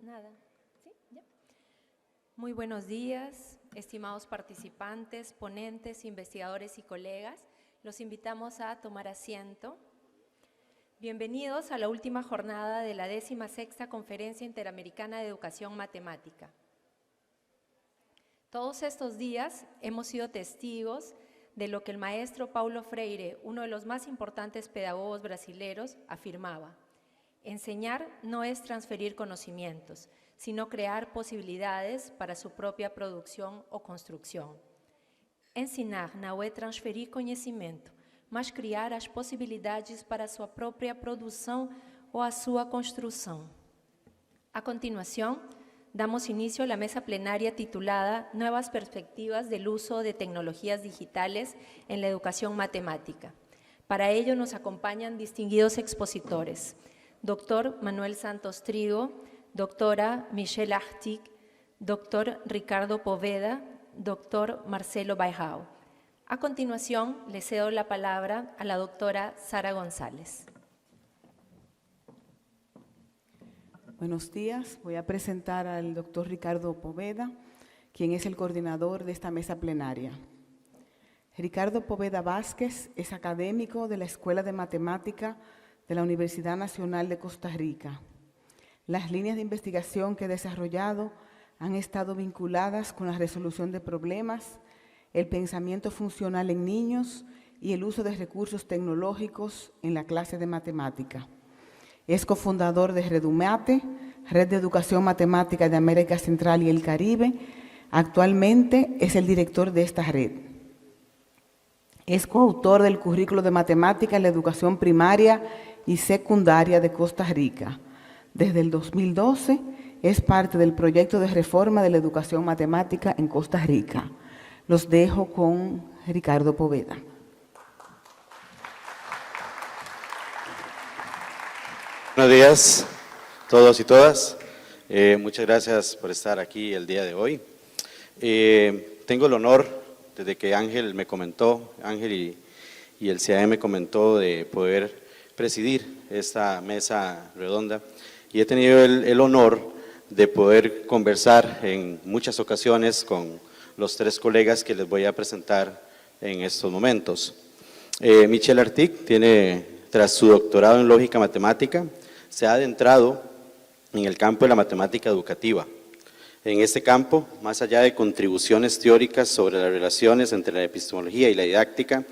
Nada. ¿Sí? ¿Ya? Muy buenos días, estimados participantes, ponentes, investigadores y colegas. Los invitamos a tomar asiento. Bienvenidos a la última jornada de la 16ª Conferencia Interamericana de Educación Matemática. Todos estos días hemos sido testigos de lo que el maestro Paulo Freire, uno de los más importantes pedagogos brasileños, afirmaba: enseñar no es transferir conocimientos, sino crear posibilidades para su propia produção ou construção. Ensinar não é transferir conhecimento, mas criar as possibilidades para a sua própria produção ou a sua construção. A continuación, damos inicio a la mesa plenaria titulada Nuevas perspectivas del uso de tecnologías digitales en la educación matemática. Para ello nos acompañan distinguidos expositores: Dr. Manuel Santos Trigo, Dra. Michelle Artig, Dr. Ricardo Poveda, Dr. Marcelo Bairrao. A continuación, le cedo la palabra a la doctora Sara González. Buenos días, voy a presentar al doctor Ricardo Poveda, quien es el coordinador de esta mesa plenaria. Ricardo Poveda Vázquez es académico de la Escuela de Matemática de la Universidad Nacional de Costa Rica. Las líneas de investigación que ha desarrollado han estado vinculadas con la resolución de problemas, el pensamiento funcional en niños y el uso de recursos tecnológicos en la clase de matemática. Es cofundador de Redumate, Red de Educación Matemática de América Central y el Caribe. Actualmente es el director de esta red. Es coautor del currículo de matemática en la educación primaria y secundaria de Costa Rica. Desde el 2012 es parte del proyecto de reforma de la educación matemática en Costa Rica. Los dejo con Ricardo Poveda. Buenos días a todos y todas. Muchas gracias por estar aquí el día de hoy. Tengo el honor, desde que Ángel me comentó, Ángel y el CAE me comentó, de poder presidir esta mesa redonda, y he tenido el honor de poder conversar en muchas ocasiones con los tres colegas que les voy a presentar en estos momentos. Michelle Artig tiene, tras su doctorado en lógica matemática, se ha adentrado en el campo de la matemática educativa. En este campo, más allá de contribuciones teóricas sobre las relaciones entre la epistemología y la didáctica,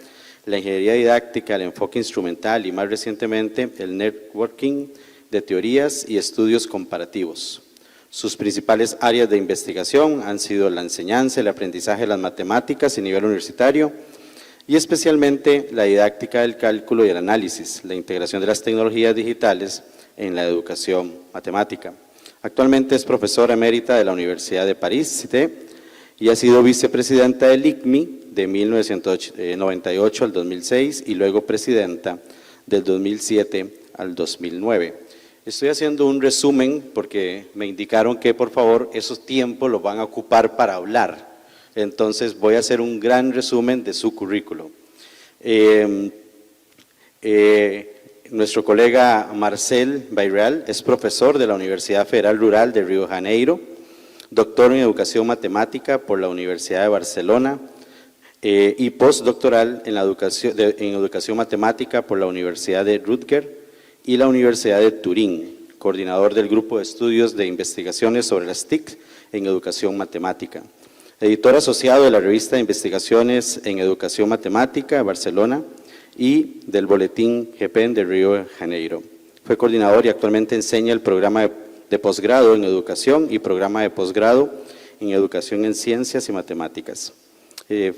la ingeniería didáctica, el enfoque instrumental y más recientemente el networking de teorías y estudios comparativos. Sus principales áreas de investigación han sido la enseñanza y el aprendizaje de las matemáticas a nivel universitario y especialmente la didáctica del cálculo y el análisis, la integración de las tecnologías digitales en la educación matemática. Actualmente es profesora emérita de la Universidad de París, Cité, y ha sido vicepresidenta del ICMI de 1998 al 2006 y luego presidenta del 2007 al 2009. Estoy haciendo un resumen porque me indicaron que por favor esos tiempos los van a ocupar para hablar. Entonces voy a hacer un gran resumen de su currículo. Nuestro colega Marcel Bairrao es profesor de la Universidad Federal Rural de Río de Janeiro, doctor en Educación Matemática por la Universidad de Barcelona y postdoctoral en Educación Matemática por la Universidad de Rutgers y la Universidad de Turín, coordinador del Grupo de Estudios de Investigaciones sobre las TIC en Educación Matemática, editor asociado de la revista de Investigaciones en Educación Matemática de Barcelona y del Boletín GPEN de Río de Janeiro. Fue coordinador y actualmente enseña el programa de posgrado en Educación y programa de posgrado en Educación en Ciencias y Matemáticas.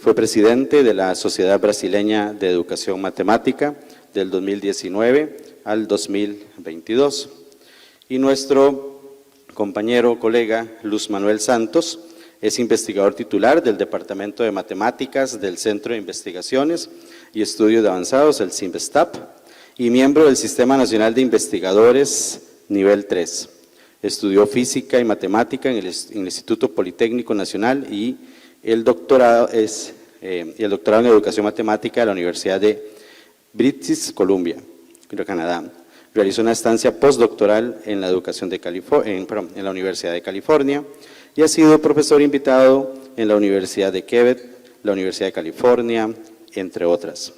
Fue presidente de la Sociedad Brasileña de Educación Matemática del 2019 al 2022. Y nuestro compañero, colega Luz Manuel Santos, es investigador titular del Departamento de Matemáticas del Centro de Investigaciones y Estudios Avanzados, el CIMBESTAP, y miembro del Sistema Nacional de Investigadores Nivel 3. Estudió Física y Matemática en el Instituto Politécnico Nacional y el doctorado en Educación Matemática de la Universidad de British Columbia, Canadá. Realizó una estancia postdoctoral en la educación de en la Universidad de California y ha sido profesor invitado en la Universidad de Quebec, la Universidad de California, entre otras.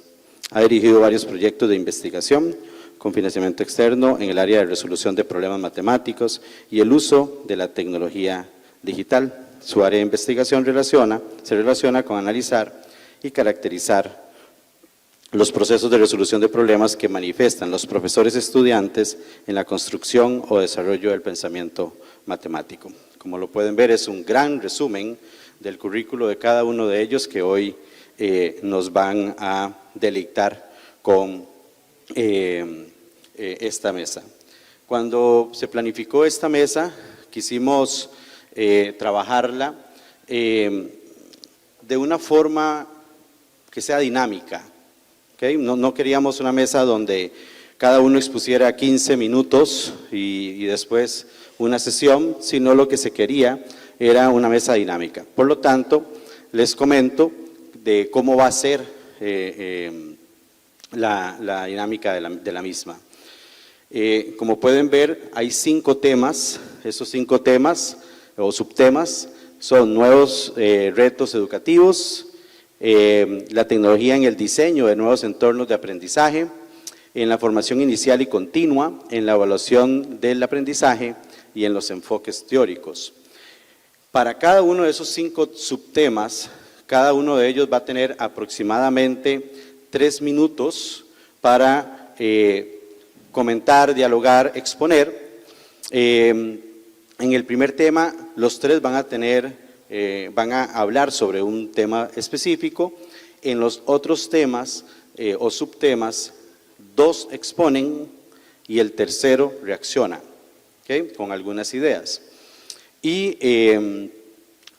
Ha dirigido varios proyectos de investigación con financiamiento externo en el área de resolución de problemas matemáticos y el uso de la tecnología digital. Su área de investigación se relaciona con analizar y caracterizar los procesos de resolución de problemas que manifiestan los profesores estudiantes en la construcción o desarrollo del pensamiento matemático. Como lo pueden ver, es un gran resumen del currículo de cada uno de ellos que hoy nos van a deleitar con esta mesa. Cuando se planificó esta mesa, quisimos trabajarla de una forma que sea dinámica. ¿Okay? No queríamos una mesa donde cada uno expusiera 15 minutos y después una sesión, sino lo que se quería era una mesa dinámica. Por lo tanto, les comento de cómo va a ser la dinámica de la misma. Como pueden ver, hay 5 temas. Esos 5 temas o subtemas son nuevos retos educativos, la tecnología en el diseño de nuevos entornos de aprendizaje, en la formación inicial y continua, en la evaluación del aprendizaje y en los enfoques teóricos. Para cada uno de esos 5 subtemas, cada uno de ellos va a tener aproximadamente 3 minutos para comentar, dialogar, exponer. En el primer tema, los 3 van a hablar sobre un tema específico. En los otros temas o subtemas, 2 exponen y el tercero reacciona, ¿okay? Con algunas ideas. Y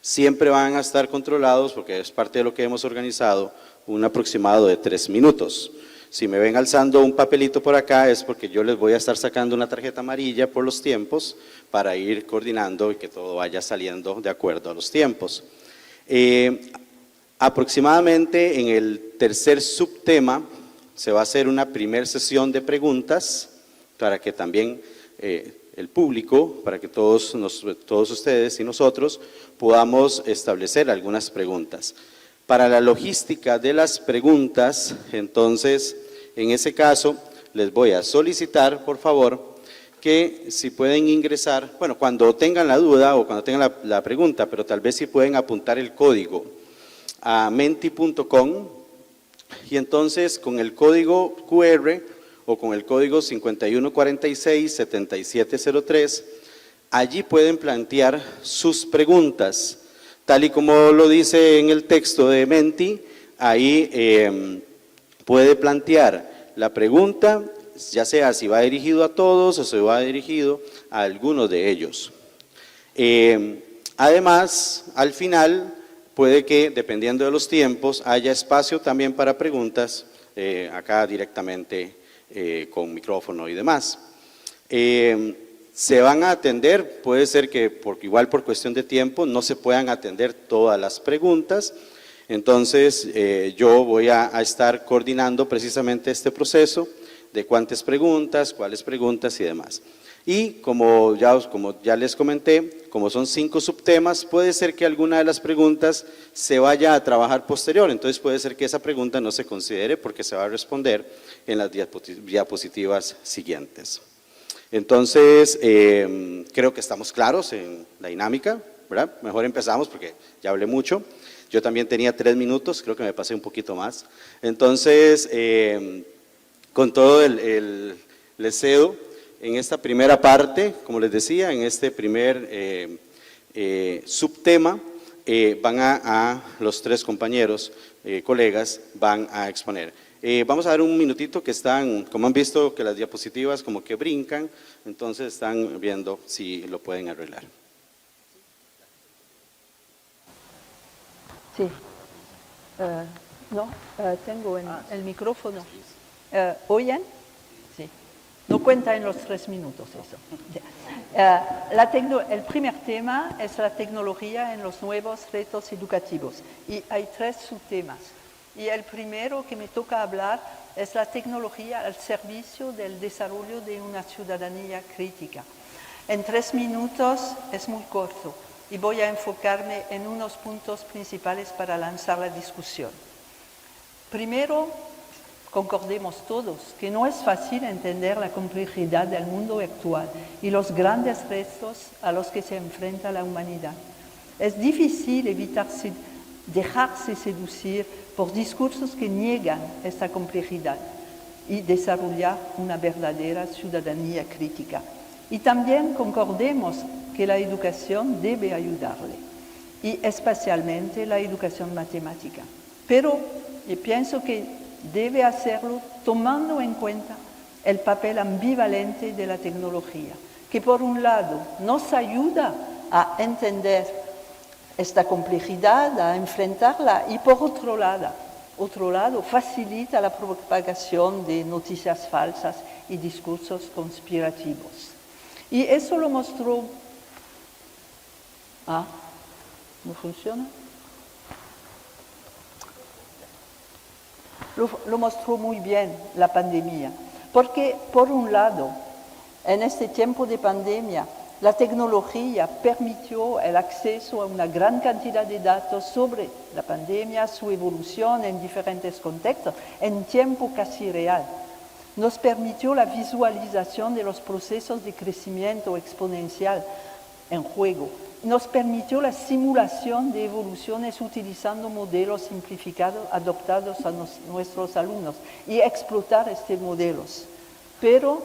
siempre van a estar controlados, porque es parte de lo que hemos organizado, un aproximado de 3 minutos. Si me ven alzando un papelito por acá es porque yo les voy a estar sacando una tarjeta amarilla por los tiempos para ir coordinando y que todo vaya saliendo de acuerdo a los tiempos. Aproximadamente en el tercer subtema se va a hacer una primera sesión de preguntas para que también el público, para que todos ustedes y nosotros podamos establecer algunas preguntas. Para la logística de las preguntas, entonces, en ese caso, les voy a solicitar, por favor, que si pueden ingresar, bueno, cuando tengan la duda o cuando tengan la pregunta, pero tal vez si pueden apuntar el código a menti.com y entonces con el código QR o con el código 5146-7703, allí pueden plantear sus preguntas. Tal y como lo dice en el texto de Menti, ahí puede plantear la pregunta, ya sea si va dirigido a todos o si va dirigido a algunos de ellos. Además, al final, puede que, dependiendo de los tiempos, haya espacio también para preguntas, acá directamente con micrófono y demás. Se van a atender, puede ser que igual por cuestión de tiempo no se puedan atender todas las preguntas, entonces yo voy a estar coordinando precisamente este proceso de cuántas preguntas, cuáles preguntas y demás. Y como ya les comenté, como son 5 subtemas, puede ser que alguna de las preguntas se vaya a trabajar posterior, entonces puede ser que esa pregunta no se considere porque se va a responder en las diapositivas siguientes. Entonces, creo que estamos claros en la dinámica, ¿verdad? Mejor empezamos porque ya hablé mucho. Yo también tenía 3 minutos, creo que me pasé un poquito más. Entonces, con todo les cedo en esta primera parte, como les decía, en este primer subtema, los 3 compañeros, colegas, van a exponer. Vamos a dar un minutito que están, como han visto que las diapositivas como que brincan, entonces están viendo si lo pueden arreglar. Sí. Tengo el micrófono. ¿Oyen? Sí. No cuenta en los 3 minutos eso. El primer tema es la tecnología en los nuevos retos educativos y hay 3 subtemas. Y el primero que me toca hablar es la tecnología al servicio del desarrollo de una ciudadanía crítica. En 3 minutos es muy corto y voy a enfocarme en unos puntos principales para lanzar la discusión. Primero, concordemos todos que no es fácil entender la complejidad del mundo actual y los grandes retos a los que se enfrenta la humanidad. Es difícil dejarse seducir por discursos que niegan esta complejidad y desarrollar una verdadera ciudadanía crítica. Y también concordemos que la educación debe ayudarle, y especialmente la educación matemática. Pero yo pienso que debe hacerlo tomando en cuenta el papel ambivalente de la tecnología, que por un lado nos ayuda a entender esta complejidad, a enfrentarla, y por otro lado facilita la propagación de noticias falsas y discursos conspirativos. Y eso lo mostró... ¿no funciona? Lo mostró muy bien la pandemia, porque por un lado, en este tiempo de pandemia, la tecnología permitió el acceso a una gran cantidad de datos sobre la pandemia, su evolución en diferentes contextos, en tiempo casi real. Nos permitió la visualización de los procesos de crecimiento exponencial en juego. Nos permitió la simulación de evoluciones utilizando modelos simplificados adoptados a nuestros alumnos y explotar estos modelos. Pero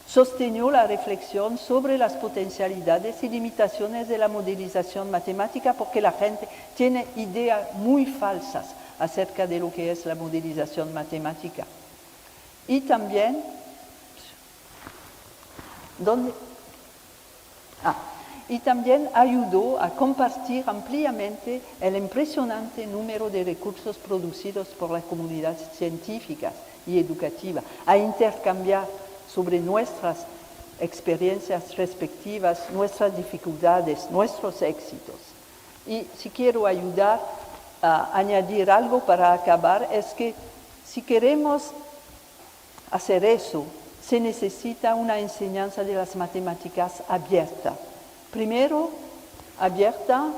sostenió la reflexión sobre las potencialidades y limitaciones de la modelización matemática, porque la gente tiene ideas muy falsas acerca de lo que es la modelización matemática. Y también, y también ayudó a compartir ampliamente el impresionante número de recursos producidos por la comunidad científica y educativa, a intercambiar sobre nuestras experiencias respectivas, nuestras dificultades, nuestros éxitos. Y si quiero ayudar a añadir algo para acabar, es que si queremos hacer eso, se necesita una enseñanza de las matemáticas abierta. Primero, abierta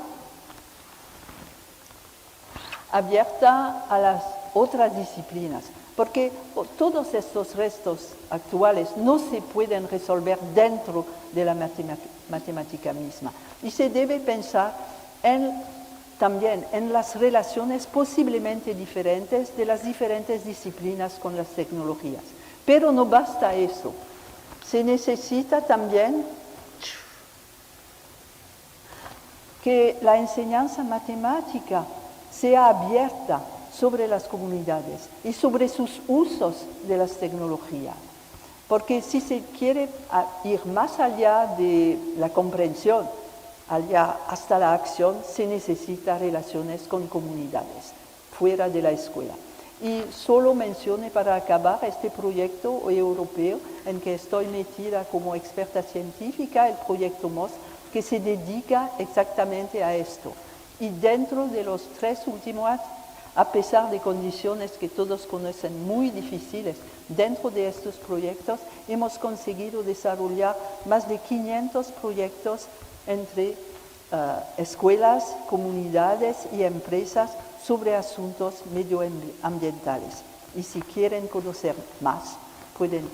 a las otras disciplinas, porque todos estos retos actuales no se pueden resolver dentro de la matemática misma. Y se debe pensar también en las relaciones posiblemente diferentes de las diferentes disciplinas con las tecnologías. Pero no basta eso. Se necesita también que la enseñanza matemática sea abierta sobre las comunidades y sobre sus usos de las tecnologías. Porque si se quiere ir más allá de la comprensión, hasta la acción, se necesita relaciones con comunidades fuera de la escuela. Y solo mencioné para acabar este proyecto europeo en que estoy metida como experta científica, el proyecto MOS, que se dedica exactamente a esto. Y dentro de los 3 últimos años, a pesar de condiciones que todos conocen muy difíciles, dentro de estos proyectos hemos conseguido desarrollar más de 500 proyectos entre escuelas, comunidades y empresas sobre asuntos medioambientales. Y si quieren conocer más, pueden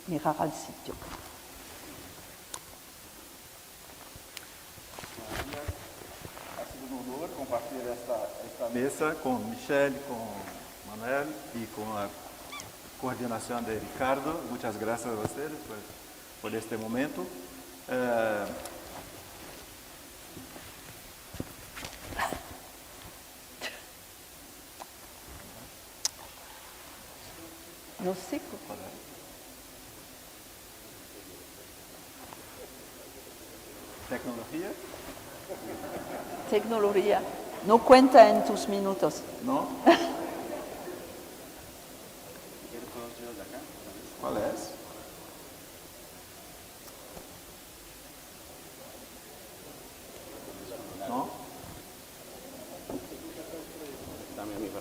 mirar al sitio. Ha sido un honor compartir esta mesa con Michelle, con Manuel y con la coordinación de Ricardo. Muchas gracias a ustedes por este momento. No sé. ¿Tecnología? Tecnología. No cuenta en tus minutos. ¿No? ¿Cuál es? ¿No? Dame a mí para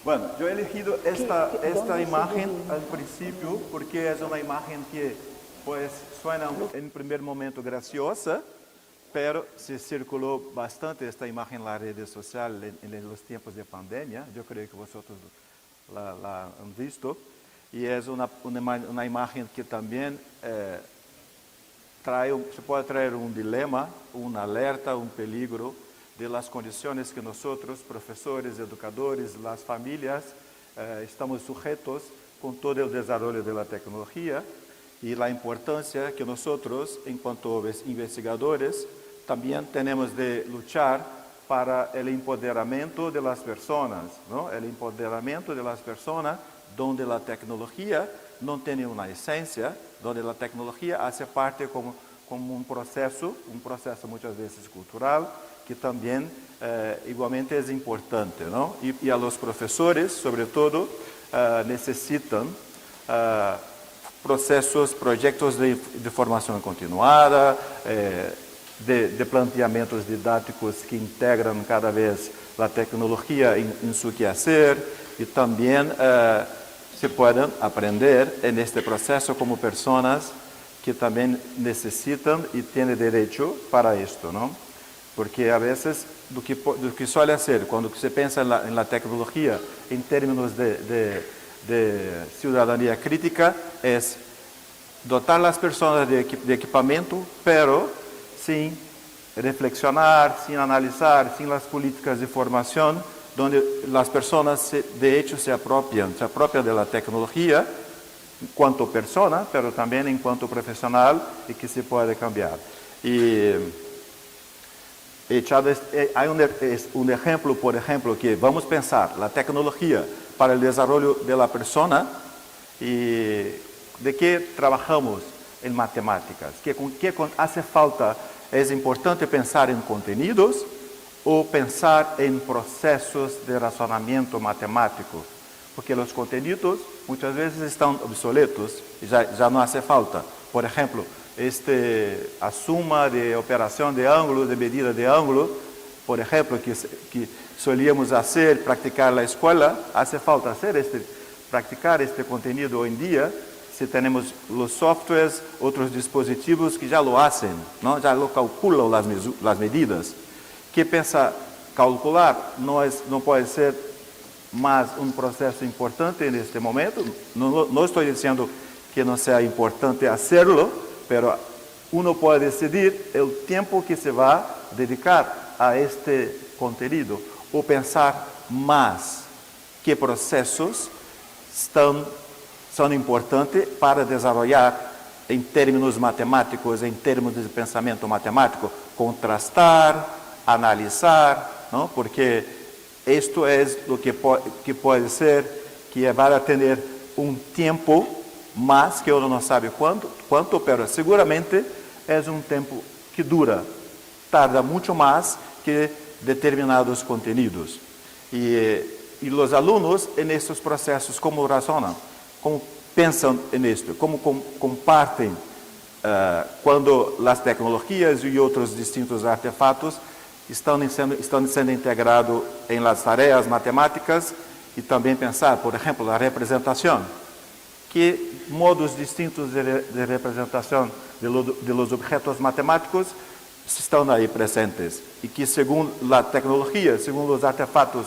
Bueno, yo he elegido esta imagen al principio porque es una imagen que pues suena en primer momento graciosa, pero se circuló bastante esta imagen en las redes sociales en los tiempos de pandemia. Yo creo que vosotros la han visto. Y es una imagen que también se puede traer un dilema, una alerta, un peligro de las condiciones que nosotros, profesores, educadores, las familias, estamos sujetos con todo el desarrollo de la tecnología y la importancia que nosotros, en cuanto a investigadores, también tenemos de luchar para el empoderamiento de las personas, ¿no? El empoderamiento de las personas donde la tecnología no tiene una esencia, donde la tecnología hace parte como un proceso muchas veces cultural, que también igualmente es importante, ¿no? Y a los profesores, sobre todo, necesitan proyectos de formación continuada, de planteamientos didácticos que integran cada vez la tecnología en su quehacer y también se pueden aprender en este proceso como personas que también necesitan y tienen derecho para esto, ¿no? Porque a veces lo que suele hacer cuando se piensa en la tecnología en términos de ciudadanía crítica es dotar a las personas de equipamiento, pero sin reflexionar, sin analizar, sin las políticas de formación, donde las personas de hecho se apropian de la tecnología en cuanto persona, pero también en cuanto profesional y que se puede cambiar. Y hay un ejemplo, por ejemplo, que vamos a pensar la tecnología para el desarrollo de la persona y de qué trabajamos en matemáticas, qué hace falta. Es importante pensar en contenidos o pensar en procesos de razonamiento matemático, porque los contenidos muchas veces están obsoletos y ya no hace falta. Por ejemplo, a suma de operación de ángulo, de medida de ángulo, por ejemplo, que solíamos hacer, practicar en la escuela, hace falta practicar este contenido hoy en día, si tenemos los softwares, otros dispositivos que ya lo hacen, ¿no? Ya lo calculan las medidas. ¿Qué piensa calcular? No puede ser más un proceso importante en este momento. No estoy diciendo que no sea importante hacerlo, pero uno puede decidir el tiempo que se va a dedicar a este contenido o pensar más qué procesos son importantes para desarrollar en términos matemáticos, en términos de pensamiento matemático, contrastar, analizar, ¿no? Porque esto es lo que puede ser que va a tener un tiempo más que uno no sabe cuánto, pero seguramente es un tiempo que tarda mucho más que determinados contenidos. Y los alumnos en estos procesos, ¿cómo razonan? ¿Cómo piensan en esto? ¿Cómo comparten cuando las tecnologías y otros distintos artefactos están siendo integrados en las tareas matemáticas? Y también pensar, por ejemplo, la representación. ¿Qué modos distintos de representación de los objetos matemáticos están ahí presentes? Y que según la tecnología, según los artefactos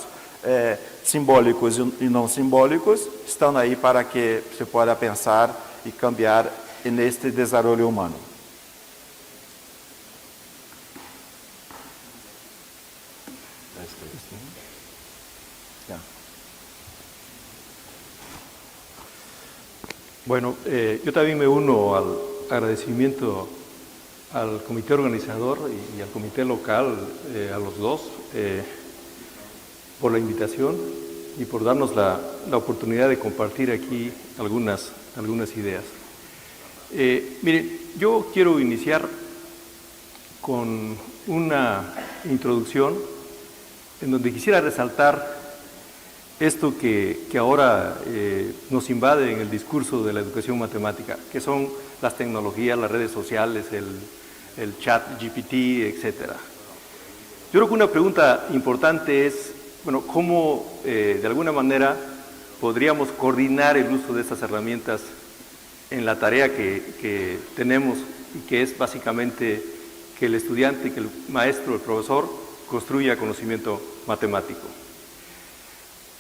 simbólicos y no simbólicos, están ahí para que se pueda pensar y cambiar en este desarrollo humano. Bueno, yo también me uno al agradecimiento al comité organizador y al comité local, a los dos, por la invitación y por darnos la oportunidad de compartir aquí algunas ideas. Miren, yo quiero iniciar con una introducción en donde quisiera resaltar esto que ahora nos invade en el discurso de la educación matemática, que son las tecnologías, las redes sociales, el chat GPT, etc. Yo creo que una pregunta importante es bueno, cómo de alguna manera podríamos coordinar el uso de estas herramientas en la tarea que tenemos y que es básicamente que el estudiante, que el maestro, el profesor construya conocimiento matemático.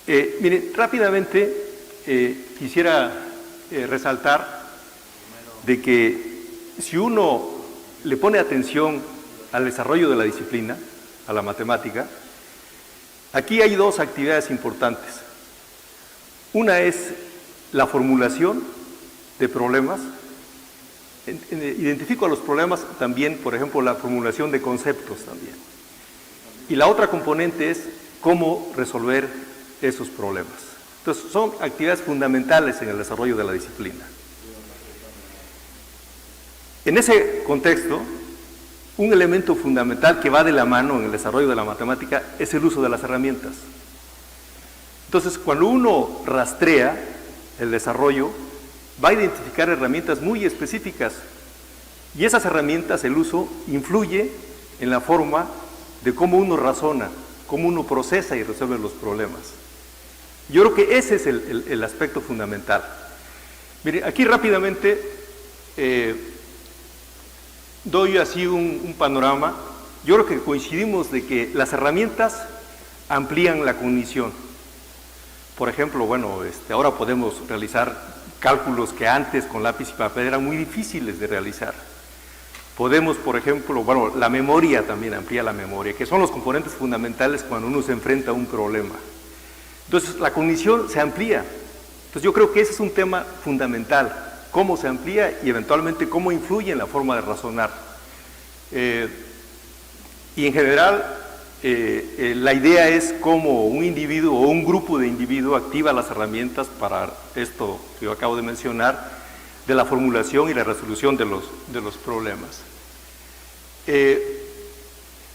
Miren, rápidamente quisiera resaltar de que si uno le pone atención al desarrollo de la disciplina, a la matemática, aquí hay dos actividades importantes. Una es la formulación de problemas. Identifico a los problemas también, por ejemplo, la formulación de conceptos también. Y la otra componente es cómo resolver esos problemas. Entonces, son actividades fundamentales en el desarrollo de la disciplina. En ese contexto, un elemento fundamental que va de la mano en el desarrollo de la matemática es el uso de las herramientas. Entonces, cuando uno rastrea el desarrollo, va a identificar herramientas muy específicas y esas herramientas, el uso, influye en la forma de cómo uno razona, cómo uno procesa y resuelve los problemas. Yo creo que ese es el aspecto fundamental. Mire, aquí rápidamente doy así un panorama. Yo creo que coincidimos de que las herramientas amplían la cognición. Por ejemplo, bueno, ahora podemos realizar cálculos que antes con lápiz y papel eran muy difíciles de realizar. Podemos, por ejemplo, bueno, la memoria también amplía la memoria, que son los componentes fundamentales cuando uno se enfrenta a un problema. Entonces, la cognición se amplía. Entonces, yo creo que ese es un tema fundamental, cómo se amplía y eventualmente cómo influye en la forma de razonar. Y en general, la idea es cómo un individuo o un grupo de individuos activa las herramientas para esto que yo acabo de mencionar, de la formulación y la resolución de los problemas.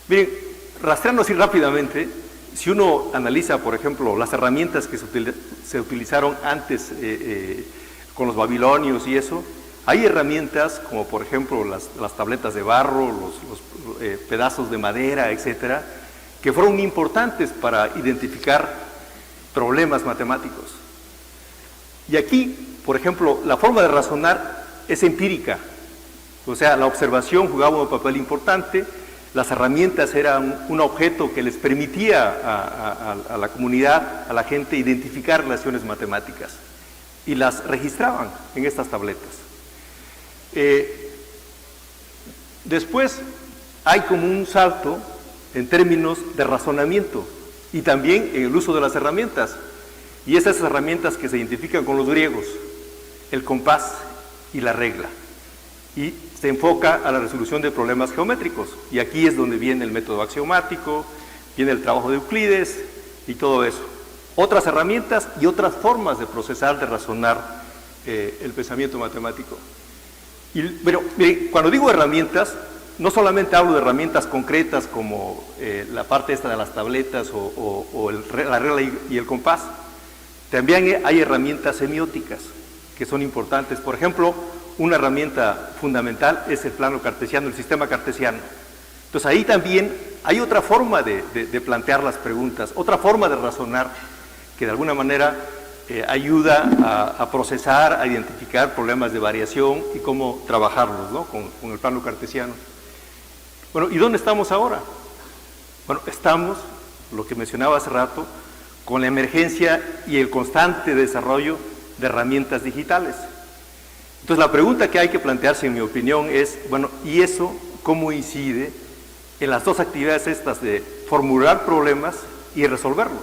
Miren, rastreando así rápidamente, si uno analiza, por ejemplo, las herramientas que se utilizaron antes con los babilonios y eso, hay herramientas como, por ejemplo, las tabletas de barro, los pedazos de madera, etcétera, que fueron importantes para identificar problemas matemáticos. Y aquí, por ejemplo, la forma de razonar es empírica, o sea, la observación jugaba un papel importante, las herramientas eran un objeto que les permitía a la comunidad, a la gente, identificar relaciones matemáticas y las registraban en estas tabletas. Después hay como un salto en términos de razonamiento y también en el uso de las herramientas. Y esas herramientas que se identifican con los griegos, el compás y la regla. Y se enfoca a la resolución de problemas geométricos. Y aquí es donde viene el método axiomático, viene el trabajo de Euclides y todo eso. Otras herramientas y otras formas de procesar, de razonar el pensamiento matemático. Pero cuando digo herramientas, no solamente hablo de herramientas concretas como la parte esta de las tabletas o la regla y el compás. También hay herramientas semióticas que son importantes. Por ejemplo, una herramienta fundamental es el plano cartesiano, el sistema cartesiano. Entonces ahí también hay otra forma de plantear las preguntas, otra forma de razonar que de alguna manera ayuda a procesar, a identificar problemas de variación y cómo trabajarlos, ¿no? con el plano cartesiano. Bueno, ¿y dónde estamos ahora? Bueno, estamos, lo que mencionaba hace rato, con la emergencia y el constante desarrollo de herramientas digitales. Entonces, la pregunta que hay que plantearse, en mi opinión, es, bueno, ¿y eso cómo incide en las dos actividades estas de formular problemas y resolverlos?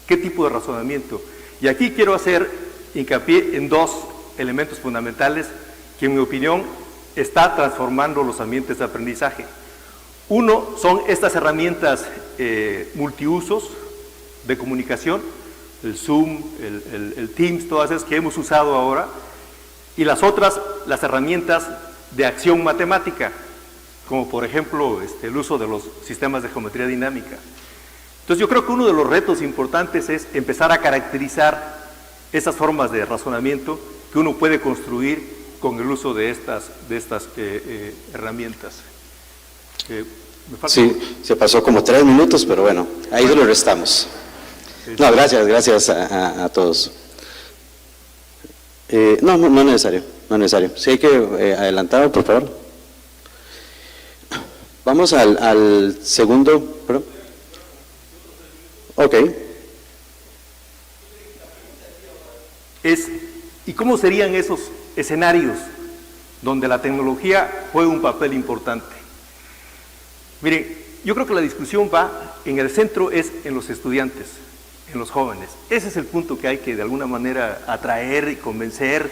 ¿Qué tipo de razonamiento? Y aquí quiero hacer hincapié en dos elementos fundamentales que, en mi opinión, está transformando los ambientes de aprendizaje. Uno son estas herramientas multiusos de comunicación, el Zoom, el Teams, todas esas que hemos usado ahora, y las otras, las herramientas de acción matemática, como por ejemplo el uso de los sistemas de geometría dinámica. Entonces yo creo que uno de los retos importantes es empezar a caracterizar esas formas de razonamiento que uno puede construir con el uso de estas herramientas. Me falta- Sí, se pasó como 3 minutos, pero bueno, ahí lo restamos. No, gracias a todos. No es necesario, no es necesario. Si hay que adelantar, por favor. Vamos al segundo, ¿perdón? Ok. ¿Y cómo serían esos escenarios donde la tecnología juega un papel importante? Mire, yo creo que la discusión va, en el centro es en los estudiantes, en los jóvenes. Ese es el punto que hay que de alguna manera atraer y convencer,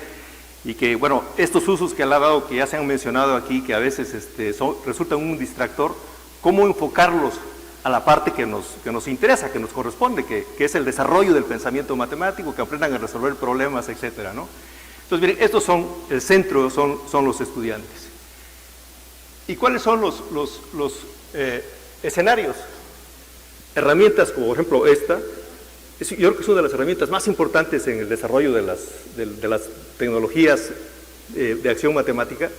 y que, bueno, estos usos que ha dado, que ya se han mencionado aquí, que a veces resultan un distractor, ¿cómo enfocarlos a la parte que nos interesa, que nos corresponde, que es el desarrollo del pensamiento matemático, que aprendan a resolver problemas, etcétera, ¿no? Entonces, miren, estos son, el centro son los estudiantes. ¿Y cuáles son los escenarios? Herramientas como, por ejemplo, esta, yo creo que es una de las herramientas más importantes en el desarrollo de las tecnologías de acción matemática,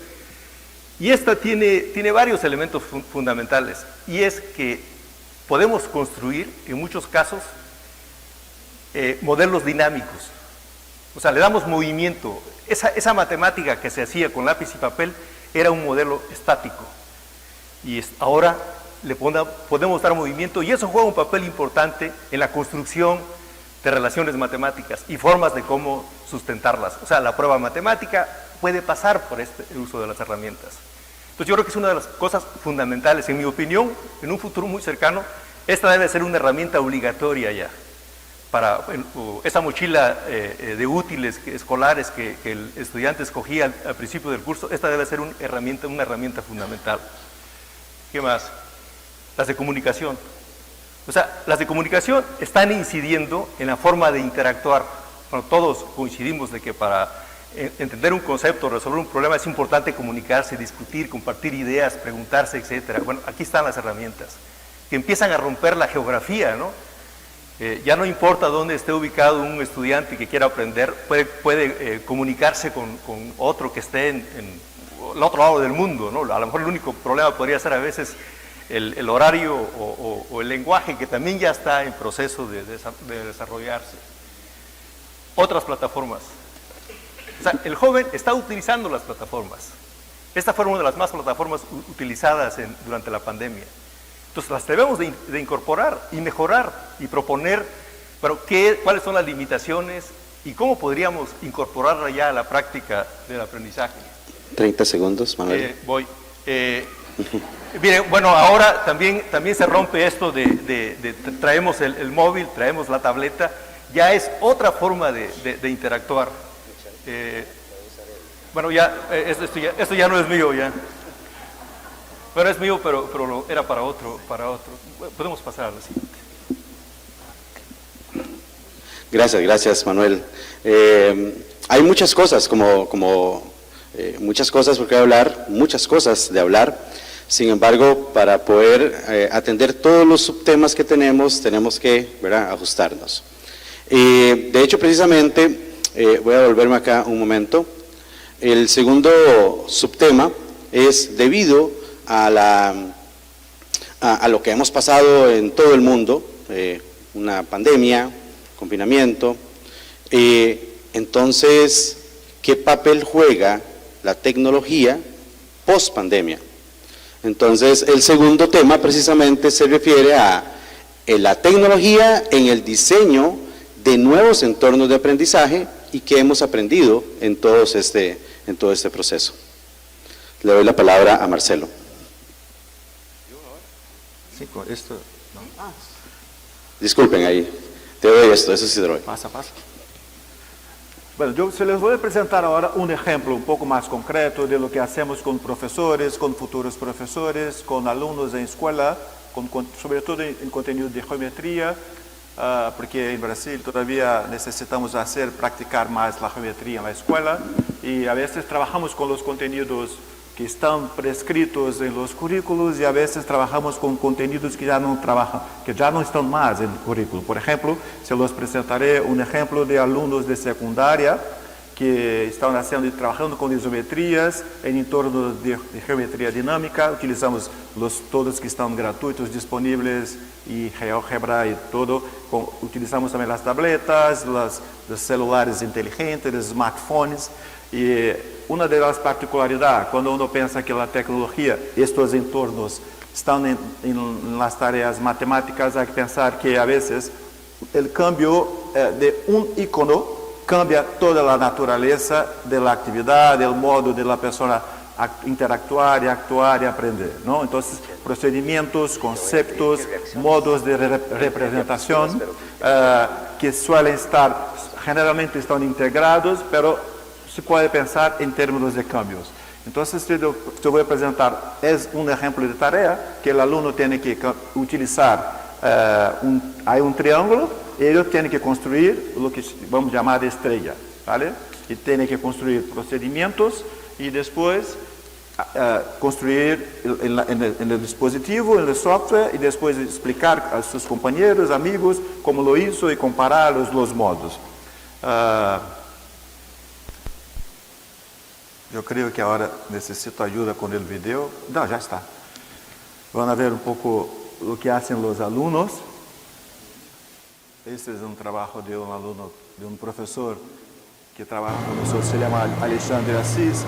y esta tiene varios elementos fundamentales, y es que podemos construir, en muchos casos, modelos dinámicos. O sea, le damos movimiento. Esa matemática que se hacía con lápiz y papel era un modelo estático. Y ahora le podemos dar movimiento, y eso juega un papel importante en la construcción de relaciones matemáticas y formas de cómo sustentarlas. O sea, la prueba matemática puede pasar por el uso de las herramientas. Entonces yo creo que es una de las cosas fundamentales. En mi opinión, en un futuro muy cercano, esta debe ser una herramienta obligatoria ya. Para esa mochila de útiles escolares que el estudiante escogía al principio del curso, esta debe ser una herramienta fundamental. ¿Qué más? Las de comunicación. O sea, las de comunicación están incidiendo en la forma de interactuar. Bueno, todos coincidimos de que para entender un concepto, resolver un problema, es importante comunicarse, discutir, compartir ideas, preguntarse, etcétera. Bueno, aquí están las herramientas que empiezan a romper la geografía, ¿no? Ya no importa dónde esté ubicado un estudiante que quiera aprender, puede comunicarse con otro que esté en el otro lado del mundo, ¿no? A lo mejor el único problema podría ser a veces el horario o el lenguaje, que también ya está en proceso de desarrollarse. Otras plataformas. O sea, el joven está utilizando las plataformas. Esta fue una de las más plataformas utilizadas durante la pandemia. Entonces las debemos de incorporar y mejorar y proponer, pero cuáles son las limitaciones y cómo podríamos incorporarla ya a la práctica del aprendizaje. 30 segundos, Manuel. Miren, bueno, ahora también se rompe esto traemos el móvil, traemos la tableta, ya es otra forma de interactuar. Bueno, esto ya no es mío ya. Bueno, es mío, pero era para otro. Podemos pasar a la siguiente. Gracias, Manuel. Hay muchas cosas, muchas cosas por qué hablar, muchas cosas de hablar. Sin embargo, para poder atender todos los subtemas que tenemos que, ¿verdad?, ajustarnos. De hecho, precisamente, voy a volverme acá un momento. El segundo subtema es debido a lo que hemos pasado en todo el mundo, una pandemia, confinamiento. Entonces, ¿qué papel juega la tecnología post pandemia? Entonces, el segundo tema precisamente se refiere a la tecnología en el diseño de nuevos entornos de aprendizaje y qué hemos aprendido en todo este proceso. Le doy la palabra a Marcelo. Sí, con esto, ¿no? Disculpen ahí, te doy esto, eso sí te doy. Pasa. Bueno, yo se les voy a presentar ahora un ejemplo un poco más concreto de lo que hacemos con profesores, con futuros profesores, con alumnos en escuela, sobre todo en contenido de geometría, porque en Brasil todavía necesitamos practicar más la geometría en la escuela, y a veces trabajamos con los contenidos que están prescritos en los currículos, y a veces trabajamos con contenidos que ya no están más en el currículo. Por ejemplo, se los presentaré un ejemplo de alumnos de secundaria que estão trabajando con isometrías en entornos de geometría dinámica. Utilizamos todos que están gratuitos, disponibles, y GeoGebra y todo. Utilizamos también las tabletas, los celulares inteligentes, los smartphones. Y una de las particularidades, cuando uno piensa que la tecnología, estos entornos, están en las tareas matemáticas, hay que pensar que a veces el cambio de un icono cambia toda la naturaleza de la actividad, del modo de la persona interactuar y actuar y aprender, ¿no? Entonces, procedimientos, conceptos, modos de representación que suelen estar, generalmente están integrados, pero se puede pensar en términos de cambios. Entonces, te voy a presentar, es un ejemplo de tarea que el alumno tiene que utilizar. Hay un triángulo, ellos tienen que construir lo que vamos a llamar de estrella, ¿vale? Y tienen que construir procedimientos y después construir en el dispositivo, en el software, y después explicar a sus compañeros, amigos, cómo lo hizo y comparar los modos. Yo creo que ahora necesito ayuda con el video. No, ya está. Van a ver un poco lo que hacen los alumnos. Este es un trabajo de un alumno, de un profesor que trabaja con nosotros, se llama Alexandre Assis.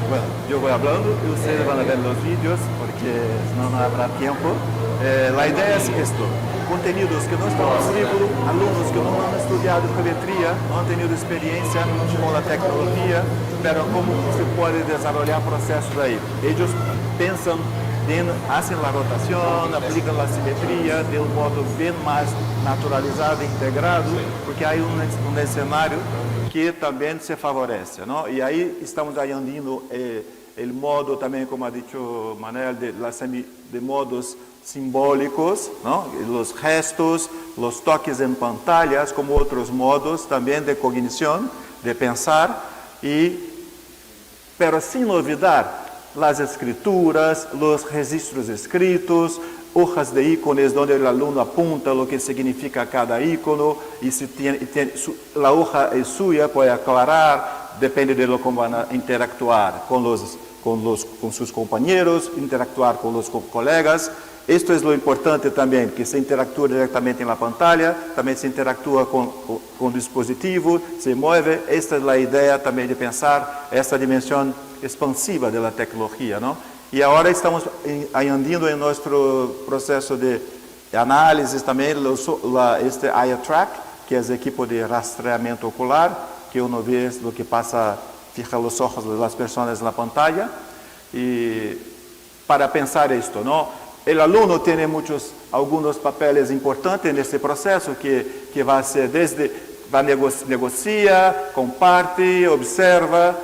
Bueno, yo voy hablando y ustedes van a ver los vídeos porque si no, no habrá tiempo. La idea es esto: contenidos que no están en el currículo, alumnos que no han estudiado geometría, no han tenido experiencia con la tecnología, pero cómo se puede desarrollar procesos ahí. Ellos piensan bien, hacen la rotación, aplican la simetría de un modo bien más naturalizado e integrado, porque hay un escenario que también se favorece, ¿no? Y ahí estamos añadiendo el modo también, como ha dicho Manuel, de modos simbólicos, ¿no? Los gestos, los toques en pantallas, como otros modos también de cognición, de pensar, pero sin olvidar las escrituras, los registros escritos, hojas de íconos donde el alumno apunta lo que significa cada ícono, y si la hoja es suya puede aclarar, depende de lo que van a interactuar con sus compañeros, interactuar con los colegas. Esto es lo importante también, que se interactúa directamente en la pantalla, también se interactúa con el dispositivo, se mueve. Esta es la idea también de pensar esta dimensión expansiva de la tecnología, ¿no? Y ahora estamos añadiendo en nuestro proceso de análisis también este Eye Track, que es el equipo de rastreamiento ocular, que uno ve lo que pasa, fija los ojos de las personas en la pantalla. Y para pensar esto, ¿no? El alumno tiene algunos papeles importantes en este proceso que va a ser negocia, comparte, observa,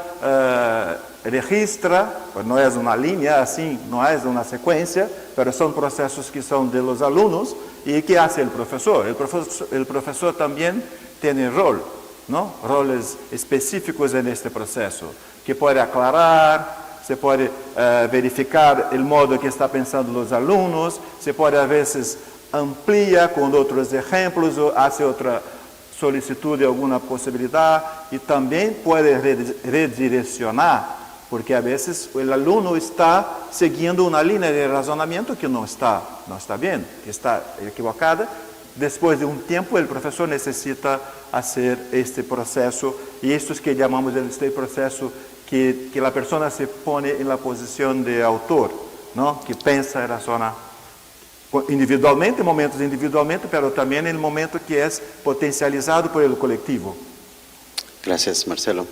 registra, pues no es una línea así, no es una secuencia, pero son procesos que son de los alumnos. ¿Y qué hace el profesor? El profesor también tiene rol, ¿no? Roles específicos en este proceso, que puede aclarar, se puede verificar el modo que está pensando los alumnos, se puede a veces amplía con otros ejemplos o hace otra solicitud de alguna posibilidad, y también puede redireccionar, porque a veces el alumno está siguiendo una línea de razonamiento que no está bien, que está equivocada. Después de un tiempo el profesor necesita hacer este proceso, y esto es que llamamos este proceso que la persona se pone en la posición de autor, ¿no? Que piensa y razona individualmente, momentos individualmente, pero también en el momento que es potencializado por el colectivo. Gracias, Marcelo.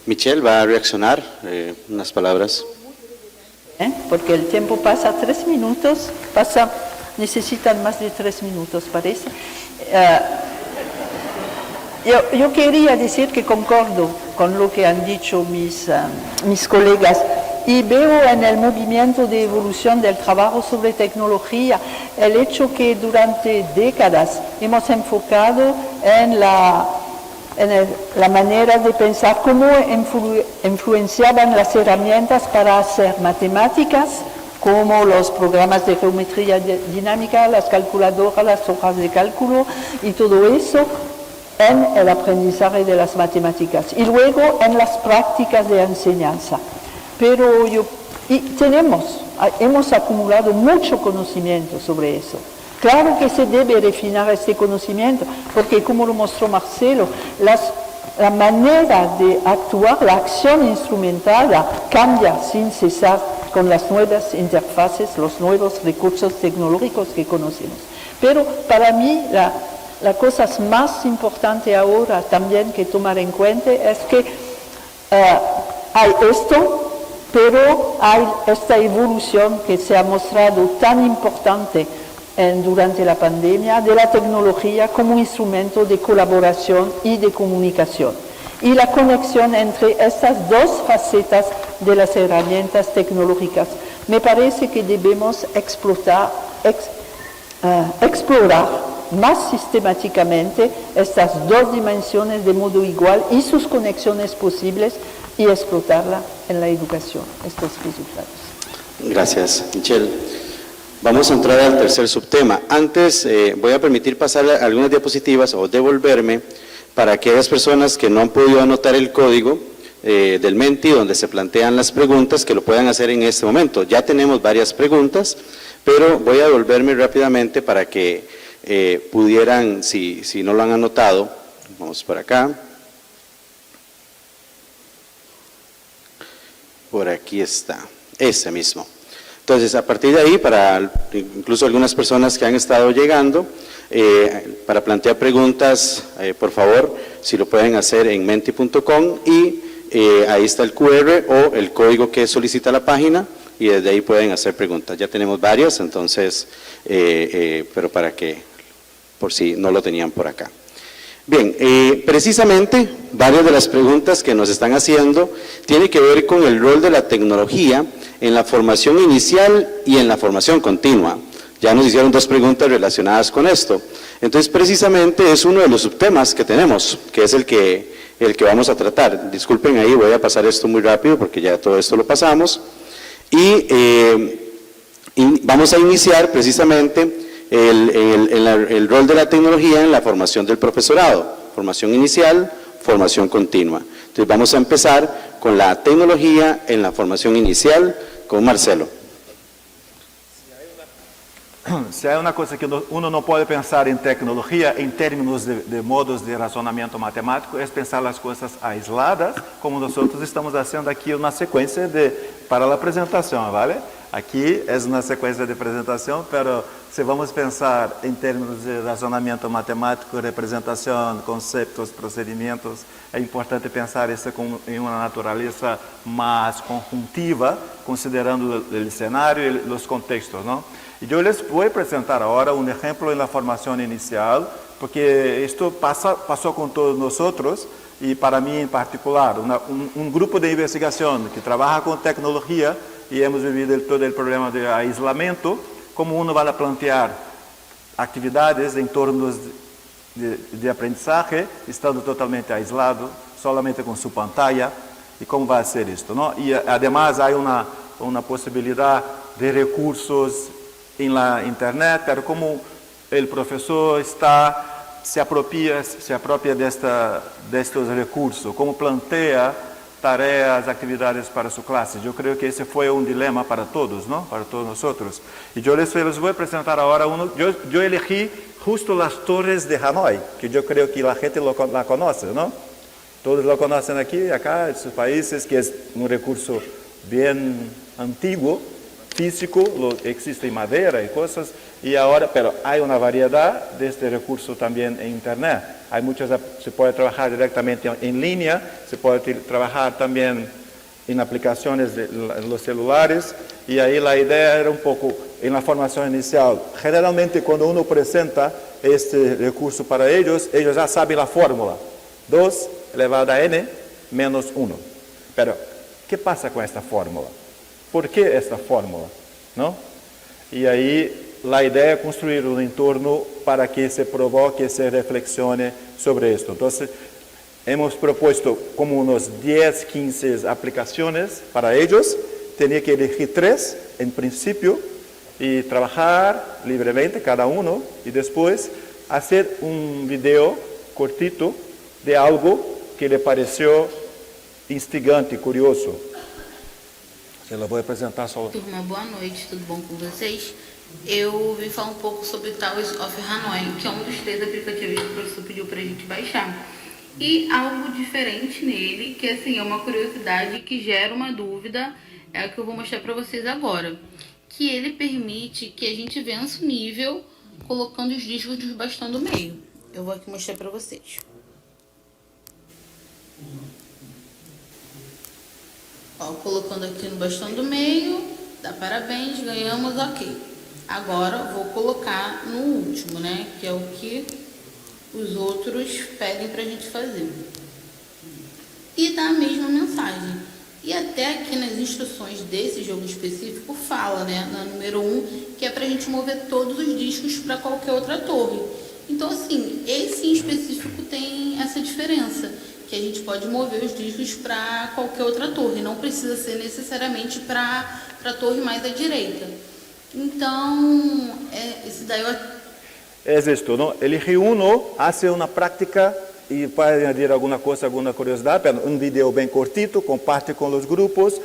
Michelle va a reaccionar, unas palabras. Porque el tiempo pasa 3 minutos, necesitan más de 3 minutos, parece. Yo quería decir que concordo con lo que han dicho mis colegas y veo en el movimiento de evolución del trabajo sobre tecnología el hecho que durante décadas hemos enfocado en la manera de pensar cómo influenciaban las herramientas para hacer matemáticas, como los programas de geometría dinámica, las calculadoras, las hojas de cálculo y todo eso en el aprendizaje de las matemáticas y luego en las prácticas de enseñanza. Pero hemos acumulado mucho conocimiento sobre eso. Claro que se debe refinar este conocimiento, porque como lo mostró Marcelo, la manera de actuar, la acción instrumentada cambia sin cesar con las nuevas interfaces, los nuevos recursos tecnológicos que conocemos. Pero para mí la cosa más importante ahora también que tomar en cuenta es que hay esto, pero hay esta evolución que se ha mostrado tan importante durante la pandemia de la tecnología como instrumento de colaboración y de comunicación. Y la conexión entre estas dos facetas de las herramientas tecnológicas. Me parece que debemos explorar más sistemáticamente estas dos dimensiones de modo igual y sus conexiones posibles y explotarla en la educación, estos resultados. Gracias, Michelle. Vamos a entrar al tercer subtema. Antes voy a permitir pasar algunas diapositivas o devolverme para aquellas personas que no han podido anotar el código del Menti donde se plantean las preguntas que lo puedan hacer en este momento. Ya tenemos varias preguntas, pero voy a devolverme rápidamente para que pudieran, si no lo han anotado, vamos por acá. Por aquí está, ese mismo. Entonces, a partir de ahí, para incluso algunas personas que han estado llegando, para plantear preguntas, por favor, si lo pueden hacer en menti.com y ahí está el QR o el código que solicita la página y desde ahí pueden hacer preguntas. Ya tenemos varias, entonces, pero para que, por si no lo tenían por acá. Bien, precisamente varias de las preguntas que nos están haciendo tienen que ver con el rol de la tecnología en la formación inicial y en la formación continua. Ya nos hicieron 2 preguntas relacionadas con esto. Entonces, precisamente es uno de los subtemas que tenemos, que es el que vamos a tratar. Disculpen ahí, voy a pasar esto muy rápido porque ya todo esto lo pasamos. Y vamos a iniciar precisamente el rol de la tecnología en la formación del profesorado, formación inicial, formación continua. Entonces vamos a empezar con la tecnología en la formación inicial, con Marcelo. Se hay una cosa que uno no puede pensar en tecnología en términos de modos de razonamiento matemático, es pensar las cosas aisladas, como nosotros estamos haciendo aquí una secuencia para la presentación, ¿vale? Aquí es una secuencia de presentación, pero si vamos a pensar en términos de razonamiento matemático, representación, conceptos, procedimientos, es importante pensar eso en una naturaleza más conjuntiva, considerando el escenario y los contextos, ¿no? Y yo les voy a presentar ahora un ejemplo en la formación inicial, porque esto pasó con todos nosotros y para mí en particular, un grupo de investigación que trabaja con tecnología y hemos vivido todo el problema de aislamiento, como uno va a plantear actividades en entornos de aprendizaje, estando totalmente aislado, solamente con su pantalla, y cómo va a hacer esto, ¿no? Y además hay una posibilidad de recursos en la internet, pero como el profesor se apropia de estos recursos, cómo plantea tareas, actividades para su clase. Yo creo que ese fue un dilema para todos, ¿no? Para todos nosotros. Y yo les voy a presentar ahora uno. Yo elegí justo las torres de Hanoi, que yo creo que la gente la conoce, ¿no? Todos lo conocen aquí, acá, en sus países, que es un recurso bien antiguo, físico, existe en madera y cosas, y ahora, pero hay una variedad de este recurso también en Internet. Hay se puede trabajar directamente en línea, se puede trabajar también en aplicaciones de los celulares, y ahí la idea era un poco en la formación inicial. Generalmente cuando uno presenta este recurso para ellos ya saben la fórmula, 2 elevado a n menos 1. Pero, ¿qué pasa con esta fórmula? ¿Por qué esta fórmula? ¿No? Y ahí la idea es construir un entorno para que se provoque, se reflexione sobre esto. Entonces, hemos propuesto como unos 10, 15 aplicaciones para ellos. Tenía que elegir 3 en principio y trabajar libremente cada uno y después hacer un video cortito de algo que le pareció instigante, curioso. Se lo vou apresentar só. Turma, boa noite, tudo bom com vocês? Eu vim falar um pouco sobre Towers of Hanoi, que é um dos 3 aplicativos que o professor pediu para a gente baixar. E algo diferente nele, que assim, é uma curiosidade que gera uma dúvida, é o que eu vou mostrar para vocês agora. Que ele permite que a gente vença o nível colocando os discos do bastão do meio. Eu vou aqui mostrar para vocês. Ó, colocando aqui no bastão do meio, dá parabéns, ganhamos, ok. Agora vou colocar no último, né? Que é o que os outros pedem pra gente fazer. E dá a mesma mensagem. E até aqui nas instruções desse jogo específico fala, né? Na número 1, que é pra gente mover todos os discos para qualquer outra torre. Então, assim, esse em específico tem essa diferença. Que a gente pode mover os discos para qualquer outra torre, não precisa ser necessariamente para a torre mais à direita. Então, esse daí Es esto, ¿no? Elige uno, hace una práctica y puede añadir alguna cosa, alguna curiosidad, pero un video bien cortito, comparte con los grupos.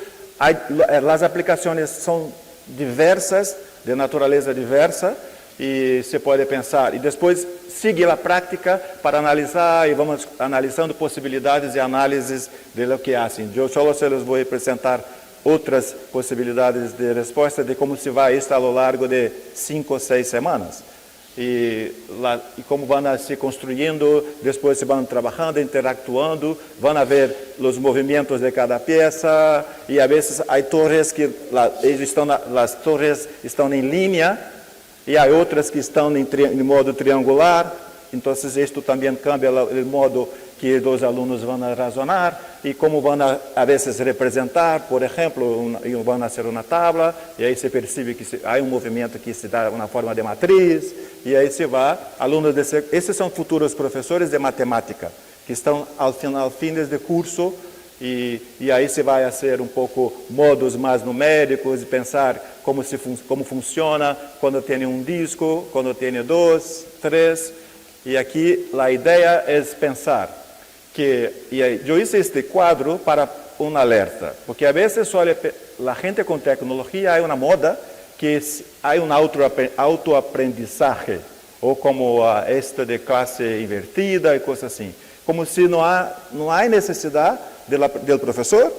Las aplicaciones son diversas, de naturaleza diversa, y se puede pensar. Y después sigue la práctica para analizar y vamos analizando posibilidades y análisis de lo que hacen. Yo solo se los voy a presentar otras posibilidades de respuesta de cómo se va esto a lo largo de 5 o 6 semanas. Y cómo van a se construyendo, después se van trabajando, interactuando, van a ver los movimientos de cada pieza y a veces hay torres que las torres están en línea y hay otras que están en modo triangular. Entonces esto también cambia el modo que los alumnos van a razonar y cómo van a veces representar, por ejemplo, van a hacer una tabla y ahí se percibe que hay un movimiento que se da una forma de matriz y ahí se va, alumnos esses son futuros profesores de matemática que están al fines de curso y ahí se va a hacer un poco modos más numéricos y pensar cómo funciona cuando tiene un disco, cuando tiene 2, 3. Y aquí la idea es pensar que yo hice este cuadro para un alerta, porque a veces la gente con tecnología hay una moda que hay un autoaprendizaje, o como esta de clase invertida y cosas así, como si no hay necesidad del profesor,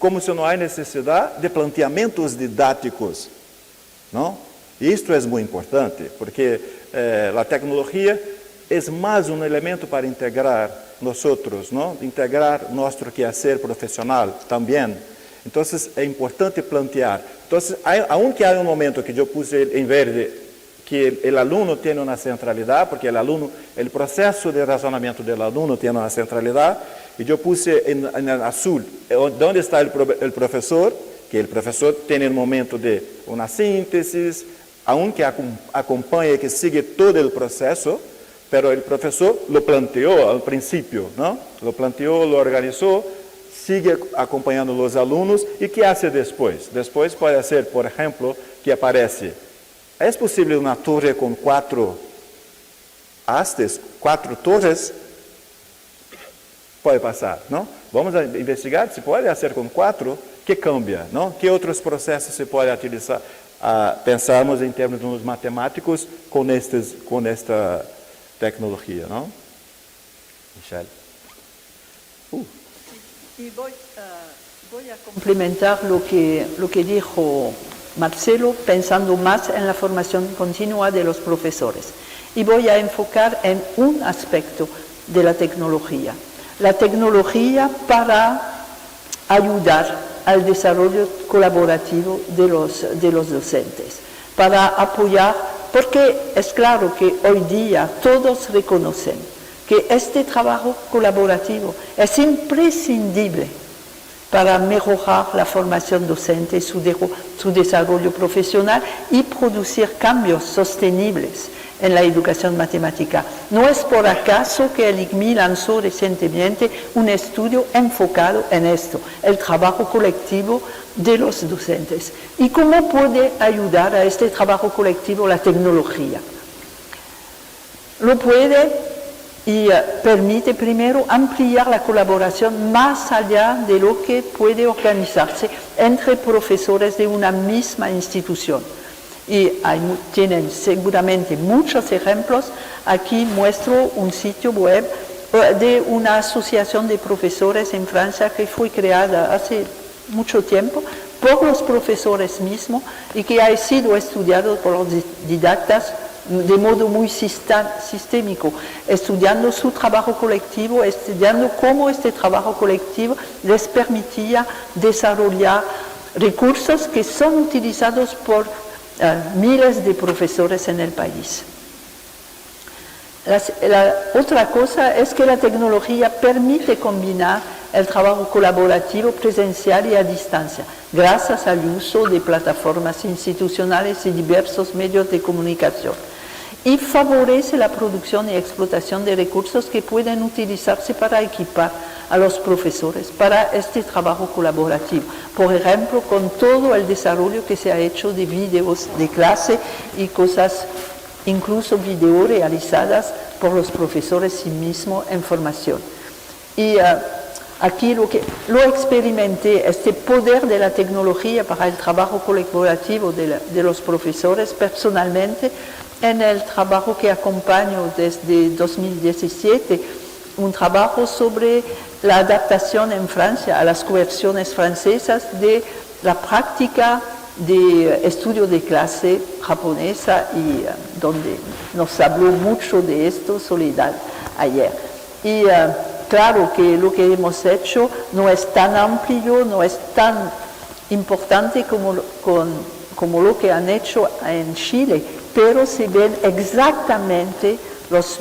como si no hay necesidad de planteamientos didácticos, ¿no? Y esto es muy importante, porque la tecnología es más un elemento para integrar nosotros, ¿no? Integrar nuestro quehacer profesional también. Entonces, es importante plantear. Entonces, aunque hay un momento que yo puse en verde, que el alumno tiene una centralidad, porque el proceso de razonamiento del alumno tiene una centralidad, y yo puse en azul, ¿dónde está el profesor? Que el profesor tiene el momento de una síntesis, aunque acompañe, que sigue todo el proceso, pero el profesor lo planteó al principio, ¿no? Lo planteó, lo organizó, sigue acompañando a los alumnos. ¿Y qué hace después? Después puede hacer, por ejemplo, que aparece, ¿es posible una torre con 4 hastes, 4 torres? Puede pasar, ¿no? Vamos a investigar si puede hacer con 4, ¿qué cambia, no? ¿Qué otros procesos se puede utilizar? Pensamos en términos matemáticos con esta tecnología, ¿no? Michelle. Y voy a complementar lo que dijo Marcelo, pensando más en la formación continua de los profesores. Y voy a enfocar en un aspecto de la tecnología. La tecnología para ayudar al desarrollo colaborativo de los docentes, para apoyar, porque es claro que hoy día todos reconocen que este trabajo colaborativo es imprescindible para mejorar la formación docente, su desarrollo profesional y producir cambios sostenibles en la educación matemática. No es por acaso que el ICMI lanzó recientemente un estudio enfocado en esto, el trabajo colectivo de los docentes. ¿Y cómo puede ayudar a este trabajo colectivo la tecnología? Lo puede y permite primero ampliar la colaboración más allá de lo que puede organizarse entre profesores de una misma institución. Y tienen seguramente muchos ejemplos. Aquí muestro un sitio web de una asociación de profesores en Francia que fue creada hace mucho tiempo por los profesores mismos y que ha sido estudiado por los didactas de modo muy sistémico, estudiando su trabajo colectivo, estudiando cómo este trabajo colectivo les permitía desarrollar recursos que son utilizados por miles de profesores en el país. La otra cosa es que la tecnología permite combinar el trabajo colaborativo presencial y a distancia, gracias al uso de plataformas institucionales y diversos medios de comunicación, y favorece la producción y explotación de recursos que pueden utilizarse para equipar a los profesores para este trabajo colaborativo. Por ejemplo, con todo el desarrollo que se ha hecho de vídeos de clase y cosas, incluso vídeos realizadas por los profesores sí mismos en formación. Y aquí lo experimenté, este poder de la tecnología para el trabajo colaborativo de los profesores personalmente, en el trabajo que acompaño desde 2017, un trabajo sobre la adaptación en Francia a las versiones francesas de la práctica de estudio de clase japonesa y donde nos habló mucho de esto Soledad ayer. Y claro que lo que hemos hecho no es tan amplio, no es tan importante como lo que han hecho en Chile, pero se ven exactamente las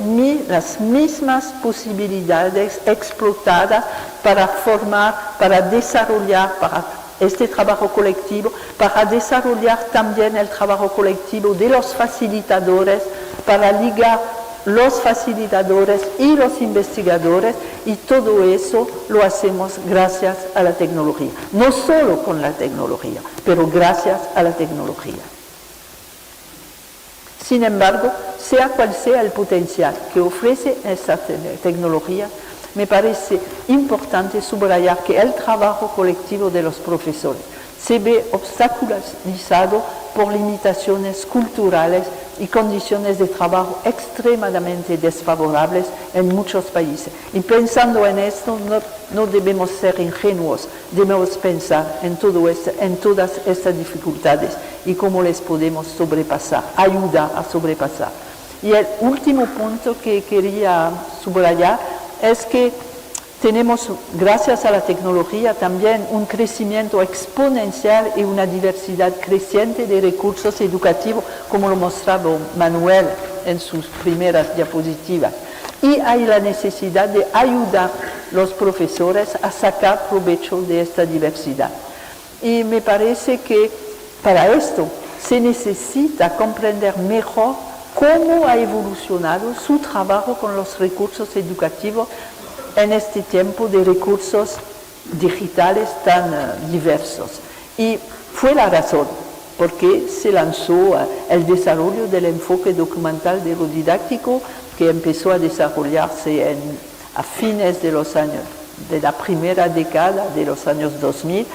mismas posibilidades explotadas para formar, para desarrollar, para este trabajo colectivo, para desarrollar también el trabajo colectivo de los facilitadores, para ligar los facilitadores y los investigadores, y todo eso lo hacemos gracias a la tecnología. No solo con la tecnología, pero gracias a la tecnología. Sin embargo, sea cual sea el potencial que ofrece esta tecnología, me parece importante subrayar que el trabajo colectivo de los profesores se ve obstaculizado por limitaciones culturales y condiciones de trabajo extremadamente desfavorables en muchos países. Y pensando en esto, no debemos ser ingenuos, debemos pensar en todas estas dificultades y cómo les podemos sobrepasar, ayudar a sobrepasar. Y el último punto que quería subrayar es que tenemos, gracias a la tecnología, también un crecimiento exponencial y una diversidad creciente de recursos educativos, como lo mostraba Manuel en sus primeras diapositivas. Y hay la necesidad de ayudar a los profesores a sacar provecho de esta diversidad. Y me parece que para esto se necesita comprender mejor cómo ha evolucionado su trabajo con los recursos educativos en este tiempo de recursos digitales tan diversos. Y fue la razón porque se lanzó el desarrollo del enfoque documental de lo didáctico, que empezó a desarrollarse a fines de la primera década de los años 2000,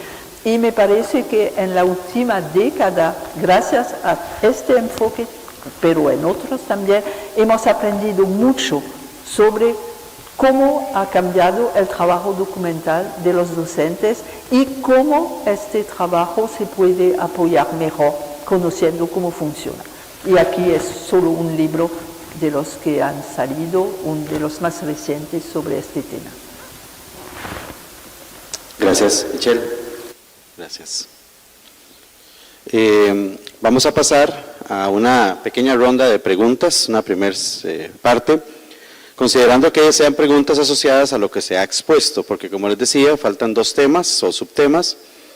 y me parece que en la última década, gracias a este enfoque, pero en otros también, hemos aprendido mucho sobre cómo ha cambiado el trabajo documental de los docentes y cómo este trabajo se puede apoyar mejor conociendo cómo funciona. Y aquí es solo un libro de los que han salido, uno de los más recientes sobre este tema. Gracias, Michelle. Gracias. Vamos a pasar a una pequeña ronda de preguntas, una primera parte, considerando que sean preguntas asociadas a lo que se ha expuesto, porque como les decía, faltan 2 temas o subtemas,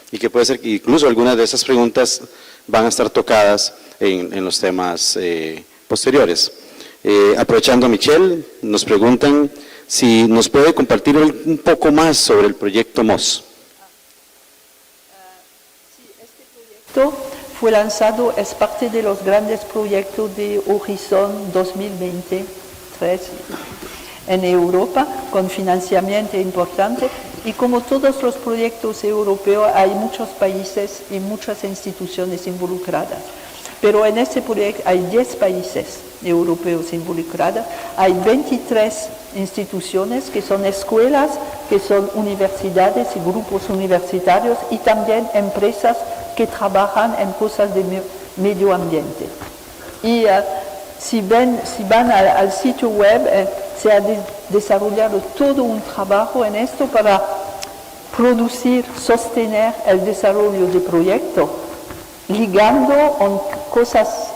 y que puede ser que incluso algunas de esas preguntas van a estar tocadas en los temas posteriores. Aprovechando a Michelle, nos preguntan si nos puede compartir un poco más sobre el proyecto MOS. Fue lanzado, es parte de los grandes proyectos de Horizon 2023 en Europa, con financiamiento importante, y como todos los proyectos europeos hay muchos países y muchas instituciones involucradas. Pero en este proyecto hay 10 países europeos involucrados, hay 23 instituciones que son escuelas, que son universidades y grupos universitarios y también empresas que trabajan en cosas de medio ambiente. Y si van al sitio web, se ha desarrollado todo un trabajo en esto para producir, sostener el desarrollo de proyectos, ligando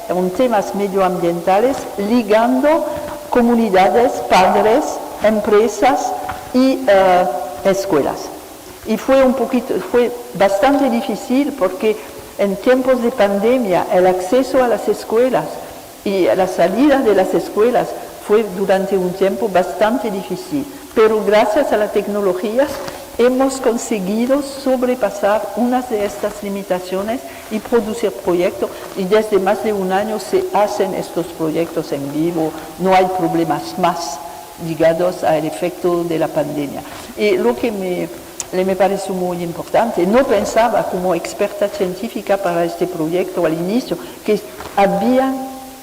en temas medioambientales, ligando comunidades, padres, empresas y escuelas. Y fue bastante difícil porque en tiempos de pandemia el acceso a las escuelas y la salida de las escuelas fue durante un tiempo bastante difícil. Pero gracias a las tecnologías hemos conseguido sobrepasar unas de estas limitaciones y producir proyectos. Y desde más de un año se hacen estos proyectos en vivo, no hay problemas más ligados al efecto de la pandemia. Y lo que me pareció muy importante, no pensaba como experta científica para este proyecto al inicio que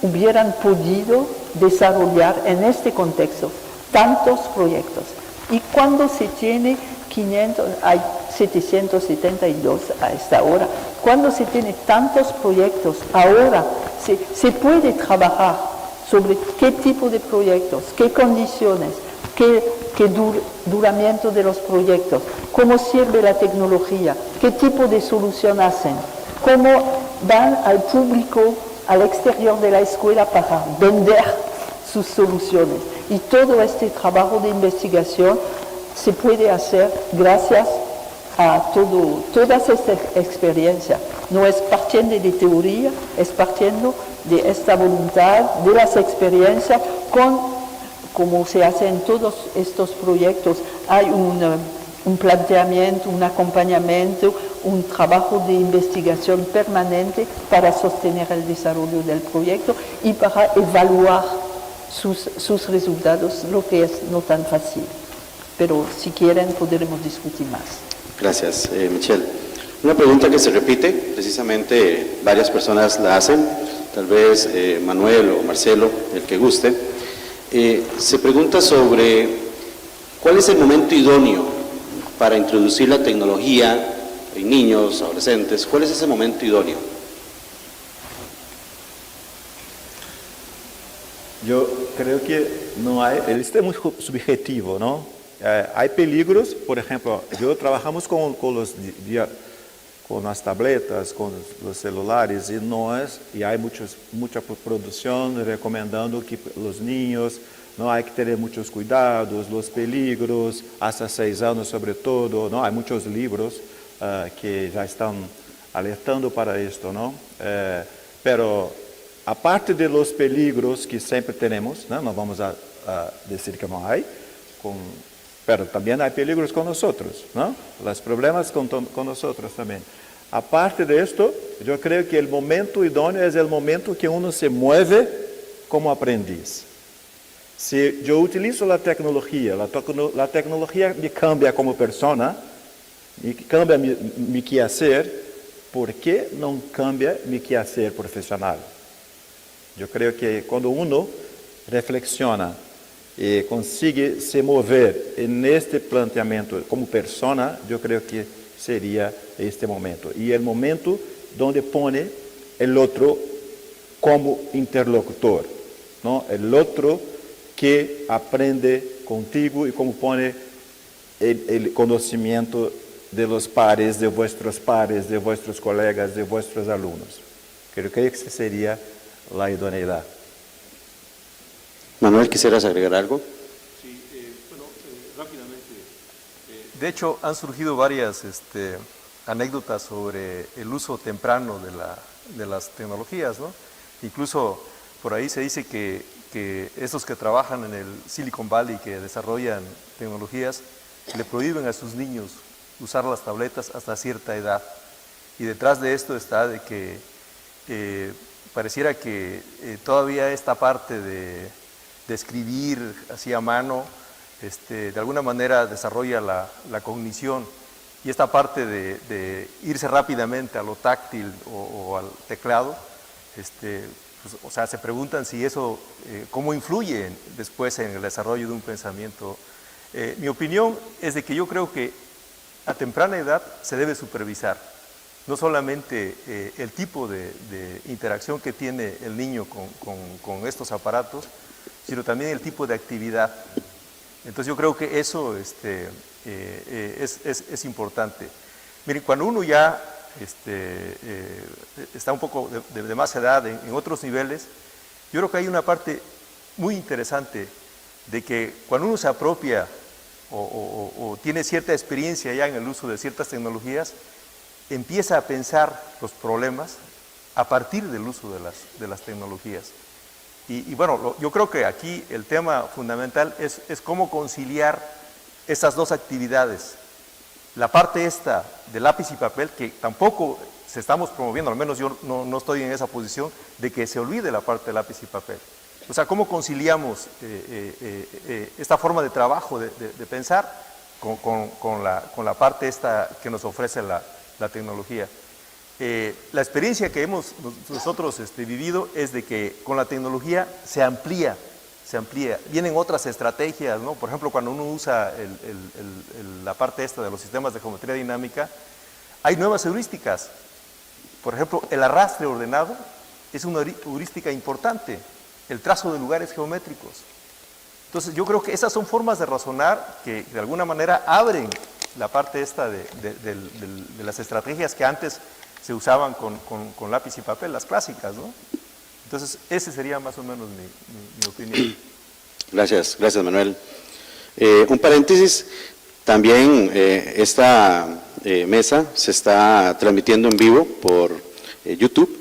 hubieran podido desarrollar en este contexto tantos proyectos. Y cuando se tiene 772 a esta hora, cuando se tiene tantos proyectos, ahora se puede trabajar sobre qué tipo de proyectos, qué condiciones, qué duramiento de los proyectos, cómo sirve la tecnología, qué tipo de solución hacen, cómo van al público, al exterior de la escuela para vender sus soluciones. Y todo este trabajo de investigación se puede hacer gracias a todas estas experiencias. No es partiendo de teoría, es partiendo de esta voluntad, de las experiencias, como se hace en todos estos proyectos. Hay un planteamiento, un acompañamiento, un trabajo de investigación permanente para sostener el desarrollo del proyecto y para evaluar sus resultados, lo que es no tan fácil. Pero si quieren podremos discutir más. Gracias, Michelle. Una pregunta que se repite, precisamente varias personas la hacen, tal vez Manuel o Marcelo, el que guste. Se pregunta sobre cuál es el momento idóneo para introducir la tecnología en niños, adolescentes. ¿Cuál es ese momento idóneo? Yo creo que no hay, esto es muy subjetivo, ¿no? Hay peligros, por ejemplo, trabajamos con las tabletas, con los celulares y hay mucha producción recomendando que los niños no hay que tener muchos cuidados, los peligros, hasta 6 años sobre todo, ¿no? Hay muchos libros que ya están alertando para esto, ¿no? Pero aparte de los peligros que siempre tenemos, no vamos a decir que no hay, pero también hay peligros con nosotros, ¿no? Los problemas con nosotros también. Aparte de esto, yo creo que el momento idóneo es el momento que uno se mueve como aprendiz. Si yo utilizo la tecnología me cambia como persona, me cambia mi quehacer, ¿por qué no cambia mi quehacer profesional? Yo creo que cuando uno reflexiona consigue se mover en este planteamiento como persona, yo creo que sería este momento. Y el momento donde pone el otro como interlocutor, ¿no? El otro que aprende contigo y como pone el conocimiento de los pares, de vuestros colegas, de vuestros alumnos. Creo que esa sería la idoneidad. Manuel, ¿quisieras agregar algo? Sí, rápidamente. De hecho, han surgido varias anécdotas sobre el uso temprano de las tecnologías, ¿no? Incluso por ahí se dice que estos que trabajan en el Silicon Valley, que desarrollan tecnologías, le prohíben a sus niños usar las tabletas hasta cierta edad. Y detrás de esto está de que pareciera que todavía esta parte de escribir así a mano, de alguna manera desarrolla la cognición, y esta parte de irse rápidamente a lo táctil o al teclado, pues, o sea, se preguntan si eso, cómo influye después en el desarrollo de un pensamiento. Mi opinión es de que yo creo que a temprana edad se debe supervisar, no solamente el tipo de interacción que tiene el niño con estos aparatos, sino también el tipo de actividad. Entonces yo creo que eso es importante. Miren, cuando uno ya está un poco de más edad en otros niveles, yo creo que hay una parte muy interesante de que cuando uno se apropia o tiene cierta experiencia ya en el uso de ciertas tecnologías, empieza a pensar los problemas a partir del uso de las tecnologías. Y bueno, yo creo que aquí el tema fundamental es cómo conciliar esas dos actividades. La parte esta de lápiz y papel, que tampoco se estamos promoviendo, al menos yo no estoy en esa posición, de que se olvide la parte de lápiz y papel. O sea, ¿cómo conciliamos esta forma de trabajo, de pensar, con la parte esta que nos ofrece la tecnología? La experiencia que hemos nosotros vivido es de que con la tecnología se amplía, vienen otras estrategias, ¿no? Por ejemplo, cuando uno usa la parte esta de los sistemas de geometría dinámica, hay nuevas heurísticas. Por ejemplo, el arrastre ordenado es una heurística importante, el trazo de lugares geométricos. Entonces yo creo que esas son formas de razonar que de alguna manera abren la parte esta de las estrategias que antes se usaban con lápiz y papel, las clásicas, ¿no? Entonces, ese sería más o menos mi opinión. Gracias Manuel. Un paréntesis, también esta mesa se está transmitiendo en vivo por YouTube,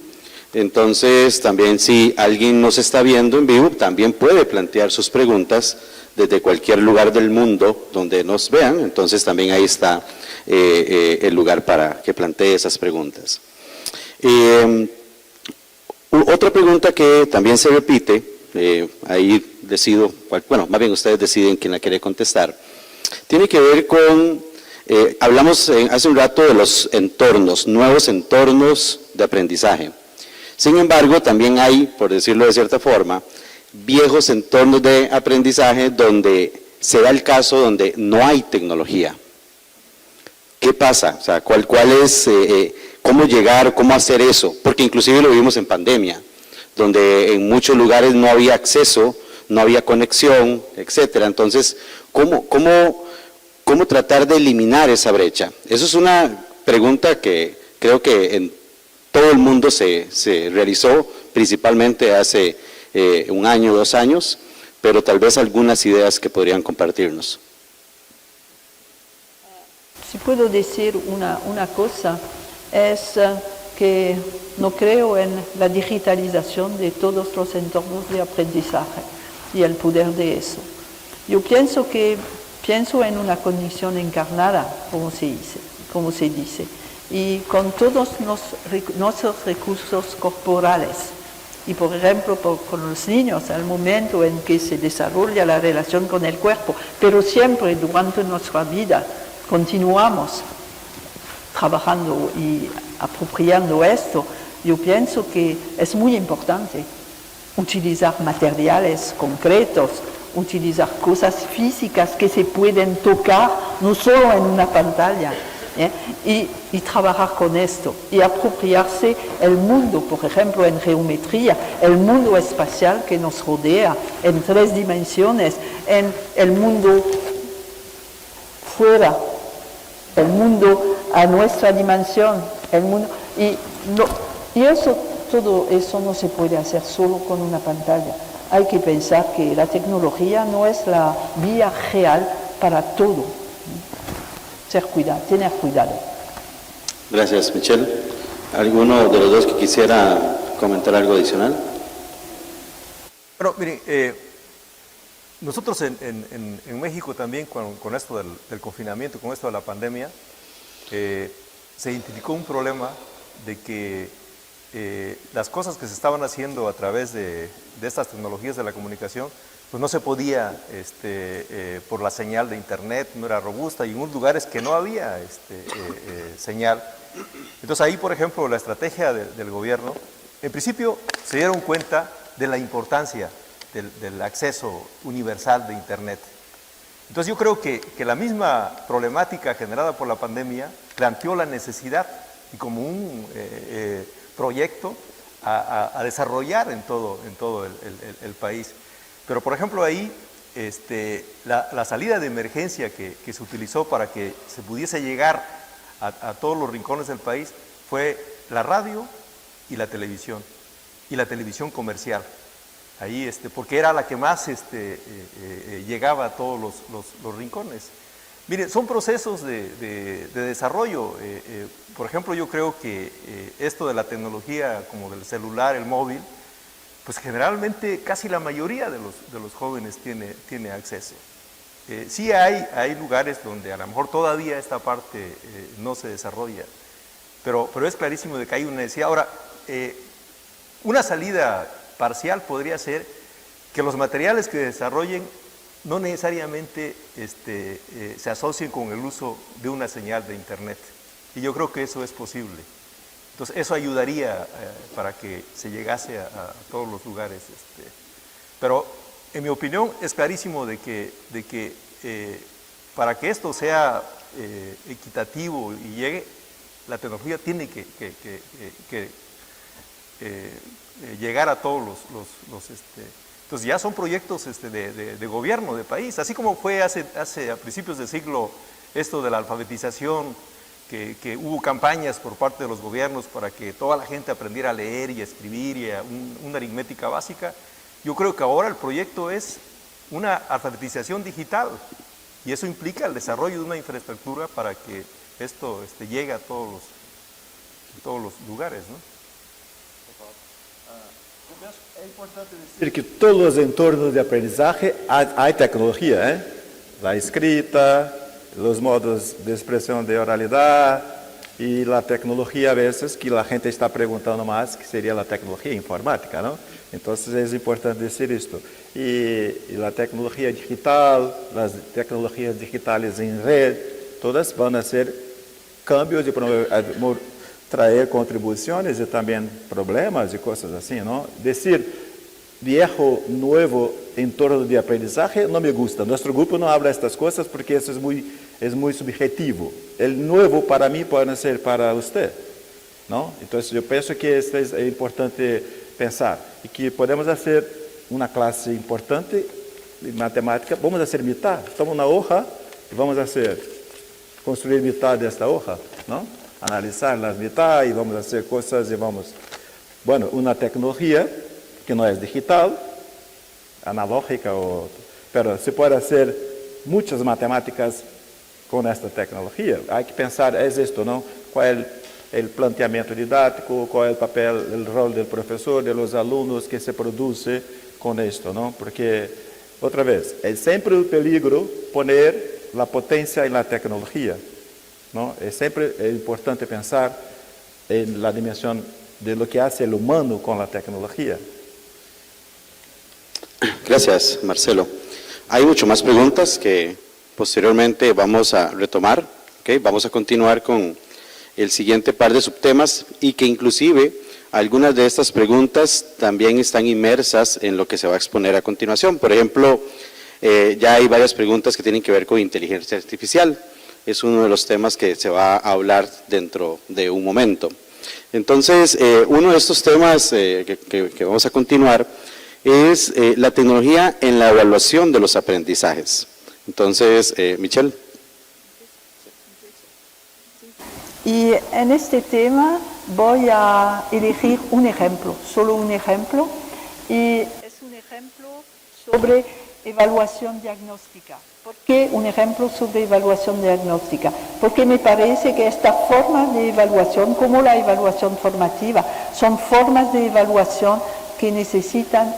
entonces también si alguien nos está viendo en vivo, también puede plantear sus preguntas desde cualquier lugar del mundo donde nos vean, entonces también ahí está el lugar para que plantee esas preguntas. Otra pregunta que también se repite, ahí decido, bueno, más bien ustedes deciden quién la quiere contestar, tiene que ver con, hablamos hace un rato de los entornos, nuevos entornos de aprendizaje. Sin embargo, también hay, por decirlo de cierta forma, viejos entornos de aprendizaje donde se da el caso donde no hay tecnología. ¿Qué pasa? O sea, ¿cuál es, cómo llegar, cómo hacer eso? Porque inclusive lo vimos en pandemia, donde en muchos lugares no había acceso, no había conexión, etcétera. Entonces, ¿cómo tratar de eliminar esa brecha? Eso es una pregunta que creo que en todo el mundo se realizó, principalmente hace un año, 2 años, pero tal vez algunas ideas que podrían compartirnos. Si puedo decir una cosa, es que no creo en la digitalización de todos los entornos de aprendizaje y el poder de eso. Yo pienso en una cognición encarnada, como se dice, y con todos nuestros recursos corporales. Y por ejemplo, con los niños, al momento en que se desarrolla la relación con el cuerpo, pero siempre durante nuestra vida continuamos trabajando y apropiando esto, yo pienso que es muy importante utilizar materiales concretos utilizar cosas físicas que se pueden tocar, no solo en una pantalla. Y trabajar con esto y apropiarse el mundo, por ejemplo, en geometría, el mundo espacial que nos rodea en 3 dimensiones, en el mundo fuera, el mundo a nuestra dimensión, el mundo, y eso, todo eso no se puede hacer solo con una pantalla. Hay que pensar que la tecnología no es la vía real para todo. Tener cuidado. Gracias, Michelle. ¿Alguno de los dos que quisiera comentar algo adicional? Bueno, miren, nosotros en México también con esto del confinamiento, con esto de la pandemia, se identificó un problema de que las cosas que se estaban haciendo a través de estas tecnologías de la comunicación, pues no se podía por la señal de internet, no era robusta, y en unos lugares que no había señal. Entonces ahí, por ejemplo, la estrategia del gobierno, en principio se dieron cuenta de la importancia del acceso universal de internet. Entonces yo creo que la misma problemática generada por la pandemia planteó la necesidad y como un proyecto a desarrollar en todo el país. Pero, por ejemplo, ahí la salida de emergencia que se utilizó para que se pudiese llegar a todos los rincones del país fue la radio y la televisión comercial. Ahí, porque era la que más llegaba a todos los rincones. Miren, son procesos de desarrollo. Por ejemplo, yo creo que esto de la tecnología, como del celular, el móvil, pues generalmente casi la mayoría de los jóvenes tiene acceso. Sí hay lugares donde a lo mejor todavía esta parte no se desarrolla, pero es clarísimo de que hay una necesidad. Ahora, una salida parcial podría ser que los materiales que desarrollen no necesariamente se asocien con el uso de una señal de internet, y yo creo que eso es posible. Entonces, eso ayudaría para que se llegase a todos los lugares. Pero, en mi opinión, es clarísimo de que para que esto sea equitativo y llegue, la tecnología tiene que llegar a todos los entonces, ya son proyectos de gobierno, de país. Así como fue a principios del siglo esto de la alfabetización, que hubo campañas por parte de los gobiernos para que toda la gente aprendiera a leer y a escribir y una aritmética básica. Yo creo que ahora el proyecto es una alfabetización digital, y eso implica el desarrollo de una infraestructura para que esto llegue a todos los lugares, ¿no? É importante dizer que todos los entornos de aprendizaje hay tecnología, la escrita, los modos de expresión de oralidad y la tecnología a veces que la gente está preguntando más, que sería la tecnología informática, ¿no? Entonces es importante decir esto. Y la tecnología digital, las tecnologías digitales en red, todas van a hacer cambios y traer contribuciones y también problemas y cosas así, ¿no? Decir viejo, nuevo entorno de aprendizaje no me gusta. Nuestro grupo no habla de estas cosas porque eso es muy subjetivo. El nuevo para mí puede ser para usted, ¿no? Entonces yo pienso que esto es importante pensar y que podemos hacer una clase importante de matemática. Vamos a hacer mitad. Toma una hoja y vamos a construir mitad de esta hoja, ¿no? Analizar las mitad y vamos a hacer cosas y vamos... Bueno, una tecnología que no es digital, analógica, pero se puede hacer muchas matemáticas con esta tecnología. Hay que pensar, es esto, ¿no? ¿Cuál es el planteamiento didáctico? ¿Cuál es el papel, el rol del profesor, de los alumnos que se produce con esto, ¿no? Porque, otra vez, es siempre el peligro poner la potencia en la tecnología, ¿no? Es siempre importante pensar en la dimensión de lo que hace el humano con la tecnología. Gracias, Marcelo. Hay mucho más preguntas que posteriormente vamos a retomar, ¿okay? Vamos a continuar con el siguiente par de subtemas y que inclusive algunas de estas preguntas también están inmersas en lo que se va a exponer a continuación. Por ejemplo, Ya hay varias preguntas que tienen que ver con inteligencia artificial. Es uno de los temas que se va a hablar dentro de un momento. Entonces, uno de estos temas que vamos a continuar es la tecnología en la evaluación de los aprendizajes. Entonces, Michelle. Y en este tema voy a elegir un ejemplo, solo un ejemplo, y es un ejemplo sobre evaluación diagnóstica. ¿Por qué un ejemplo sobre evaluación diagnóstica? Porque me parece que esta forma de evaluación, como la evaluación formativa, son formas de evaluación que necesitan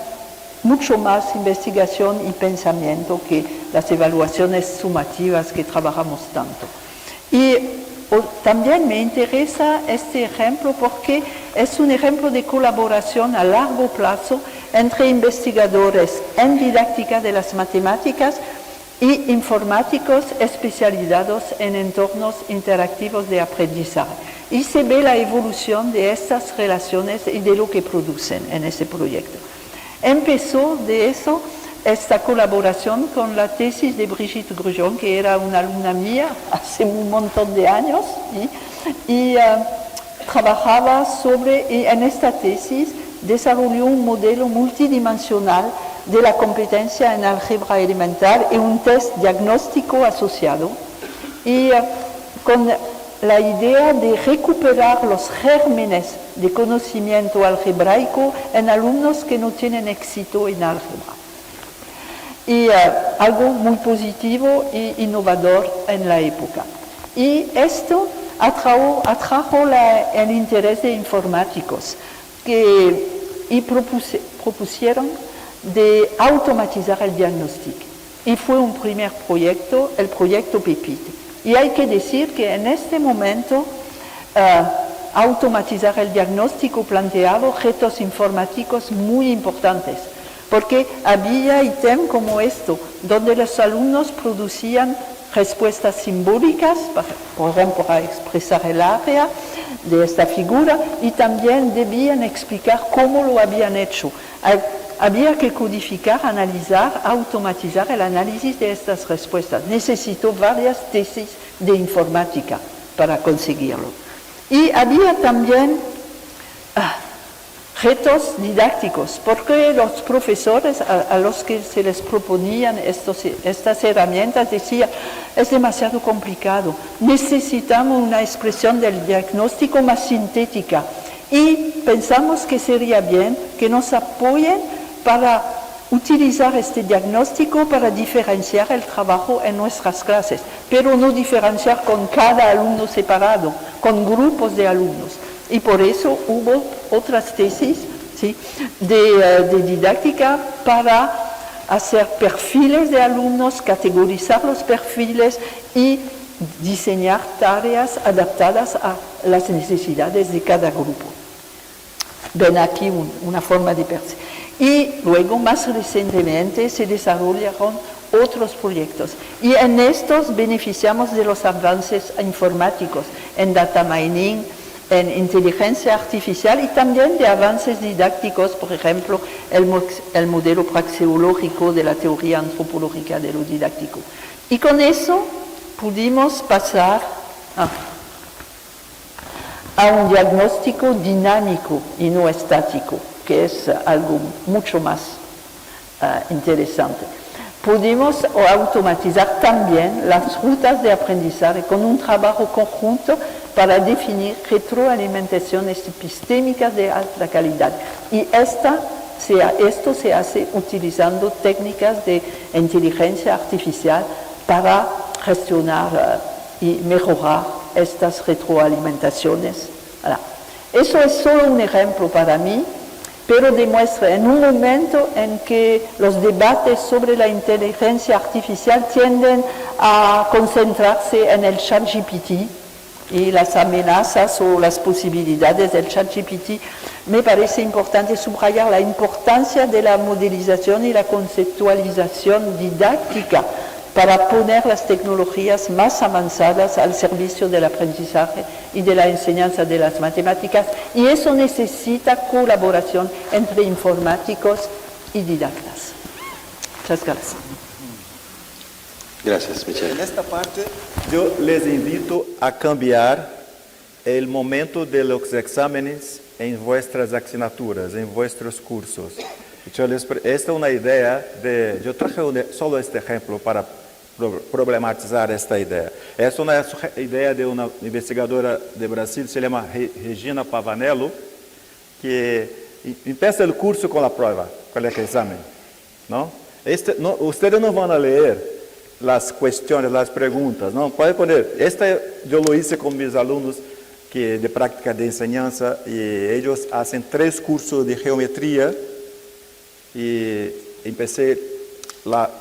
mucho más investigación y pensamiento que las evaluaciones sumativas que trabajamos tanto. Y también me interesa este ejemplo porque es un ejemplo de colaboración a largo plazo entre investigadores en didáctica de las matemáticas y informáticos especializados en entornos interactivos de aprendizaje. Y se ve la evolución de estas relaciones y de lo que producen en ese proyecto. Empezó de eso esta colaboración con la tesis de Brigitte Grujon, que era una alumna mía hace un montón de años, y trabajaba sobre, y en esta tesis desarrolló un modelo multidimensional de la competencia en álgebra elemental y un test diagnóstico asociado, y con la idea de recuperar los gérmenes de conocimiento algebraico en alumnos que no tienen éxito en álgebra. Y algo muy positivo e innovador en la época. Y esto atrajo el interés de informáticos y propusieron de automatizar el diagnóstico. Y fue un primer proyecto, el proyecto PEPIT. Y hay que decir que en este momento automatizar el diagnóstico planteaba retos informáticos muy importantes, porque había ítems como esto, donde los alumnos producían respuestas simbólicas, por ejemplo, para expresar el área de esta figura, y también debían explicar cómo lo habían hecho. Había que codificar, analizar, automatizar el análisis de estas respuestas. Necesitó varias tesis de informática para conseguirlo. Y había también retos didácticos, porque los profesores a los que se les proponían estas herramientas decían, es demasiado complicado, necesitamos una expresión del diagnóstico más sintética y pensamos que sería bien que nos apoyen para utilizar este diagnóstico para diferenciar el trabajo en nuestras clases, pero no diferenciar con cada alumno separado, con grupos de alumnos. Y por eso hubo otras tesis, ¿sí?, de didáctica para hacer perfiles de alumnos, categorizar los perfiles y diseñar tareas adaptadas a las necesidades de cada grupo. Ven aquí una forma de percibir. Y luego, más recientemente, se desarrollaron otros proyectos. Y en estos beneficiamos de los avances informáticos, en data mining, en inteligencia artificial y también de avances didácticos, por ejemplo, el modelo praxeológico de la teoría antropológica de lo didáctico. Y con eso pudimos pasar a un diagnóstico dinámico y no estático, que es algo mucho más interesante. Pudimos automatizar también las rutas de aprendizaje con un trabajo conjunto para definir retroalimentaciones epistémicas de alta calidad. Y esto se hace utilizando técnicas de inteligencia artificial para gestionar y mejorar estas retroalimentaciones. Voilà. Eso es solo un ejemplo para mí, pero demuestra en un momento en que los debates sobre la inteligencia artificial tienden a concentrarse en el ChatGPT y las amenazas o las posibilidades del ChatGPT, me parece importante subrayar la importancia de la modelización y la conceptualización didáctica para poner las tecnologías más avanzadas al servicio del aprendizaje y de la enseñanza de las matemáticas, y eso necesita colaboración entre informáticos y didactas. Muchas gracias. Gracias, Michelle. En esta parte yo les invito a cambiar el momento de los exámenes en vuestras asignaturas, en vuestros cursos. Esta es una idea yo traje solo este ejemplo para problematizar esta idea. Es una idea de una investigadora de Brasil, se llama Regina Pavanello, que empieza el curso con la prueba, con el examen, ¿no? Ustedes no van a leer las cuestiones, las preguntas, ¿no? Puede poner, yo lo hice con mis alumnos de práctica de enseñanza, y ellos hacen 3 cursos de geometría, y empecé,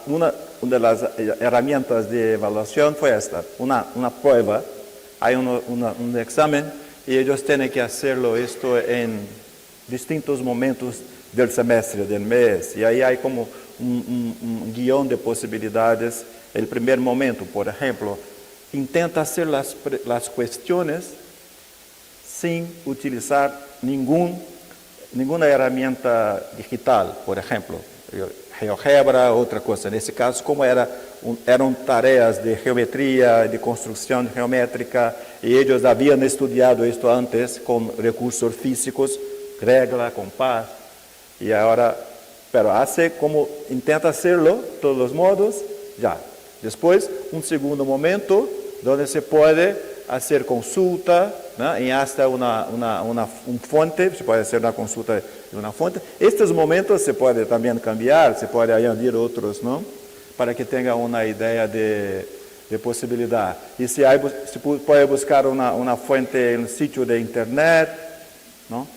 una de las herramientas de evaluación fue esta, una prueba, hay un examen, y ellos tienen que hacerlo esto en distintos momentos del semestre, del mes, y ahí hay como un guión de posibilidades. El primer momento, por ejemplo, intenta hacer las cuestiones sin utilizar ninguna herramienta digital, por ejemplo, GeoGebra, otra cosa. En ese caso, como eran tareas de geometría, de construcción geométrica, y ellos habían estudiado esto antes con recursos físicos, regla, compás, y ahora, pero intenta hacerlo, de todos los modos, ya. Después, un segundo momento, donde se puede hacer consulta, ¿no? Y hasta un fuente, se puede hacer una consulta de una fuente. Estos momentos se puede también cambiar, se puede añadir otros, ¿no? Para que tenga una idea de posibilidad. Y se puede buscar una fuente en el sitio de internet, ¿no?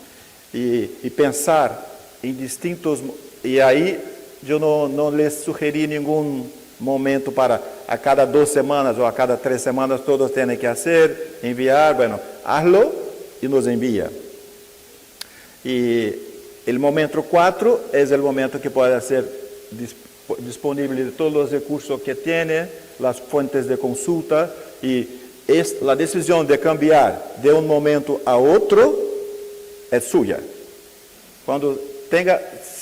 Y pensar en distintos, y ahí yo no les sugerí ningún momento para a cada 2 semanas o a cada 3 semanas todos tienen que hacer, enviar, bueno, hazlo y nos envía. Y el momento 4 es el momento que puede ser disponible de todos los recursos que tiene, las fuentes de consulta, y la decisión de cambiar de un momento a otro es suya. Cuando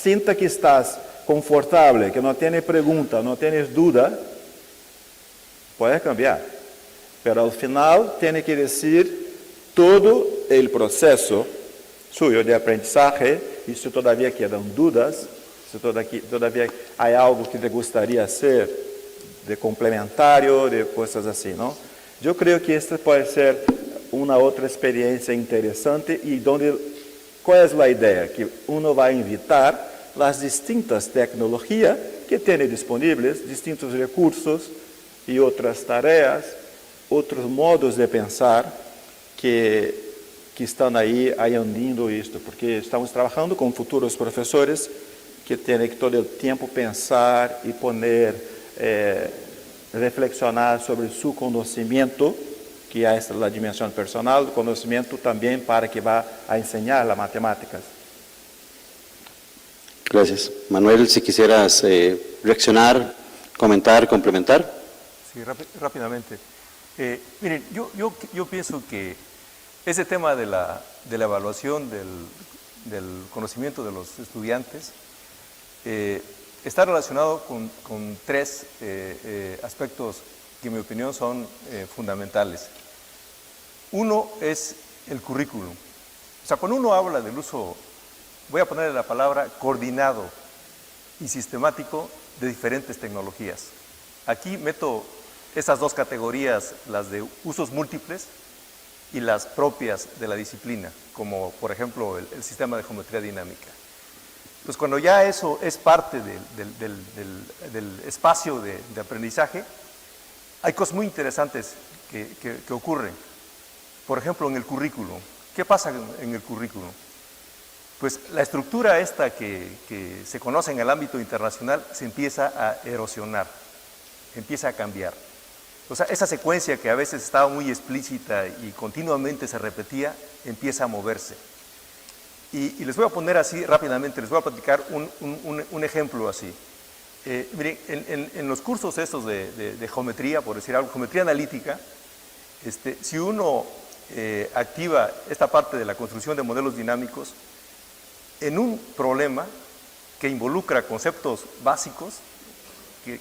sienta que estás confortable, que no tiene pregunta, no tienes duda, puede cambiar. Pero al final tiene que decir todo el proceso suyo de aprendizaje, y si todavía quedan dudas, si todavía hay algo que te gustaría hacer de complementario, de cosas así, ¿no? Yo creo que esta puede ser una otra experiencia interesante, y ¿cuál es la idea? Que uno va a invitar las distintas tecnologías que tiene disponibles, distintos recursos y otras tareas, otros modos de pensar que están ahí añadiendo esto, porque estamos trabajando con futuros profesores que tienen que todo el tiempo pensar y reflexionar sobre su conocimiento, que es la dimensión personal, conocimiento también para que va a enseñar las matemáticas. Gracias. Manuel, si quisieras reaccionar, comentar, complementar. Sí, rápidamente. Miren, yo pienso que ese tema de la evaluación del conocimiento de los estudiantes está relacionado con 3 aspectos que en mi opinión son fundamentales. Uno es el currículum. O sea, cuando uno habla del uso, voy a ponerle la palabra coordinado y sistemático de diferentes tecnologías. Aquí meto esas 2 categorías, las de usos múltiples y las propias de la disciplina, como por ejemplo el sistema de geometría dinámica. Pues cuando ya eso es parte del espacio de aprendizaje, hay cosas muy interesantes que ocurren. Por ejemplo, en el currículum. ¿Qué pasa en el currículum? Pues la estructura esta que se conoce en el ámbito internacional se empieza a erosionar, empieza a cambiar. O sea, esa secuencia que a veces estaba muy explícita y continuamente se repetía, empieza a moverse. Y les voy a poner así rápidamente, les voy a platicar un ejemplo así. Miren, en los cursos estos de geometría, por decir algo, geometría analítica, si uno activa esta parte de la construcción de modelos dinámicos, en un problema que involucra conceptos básicos,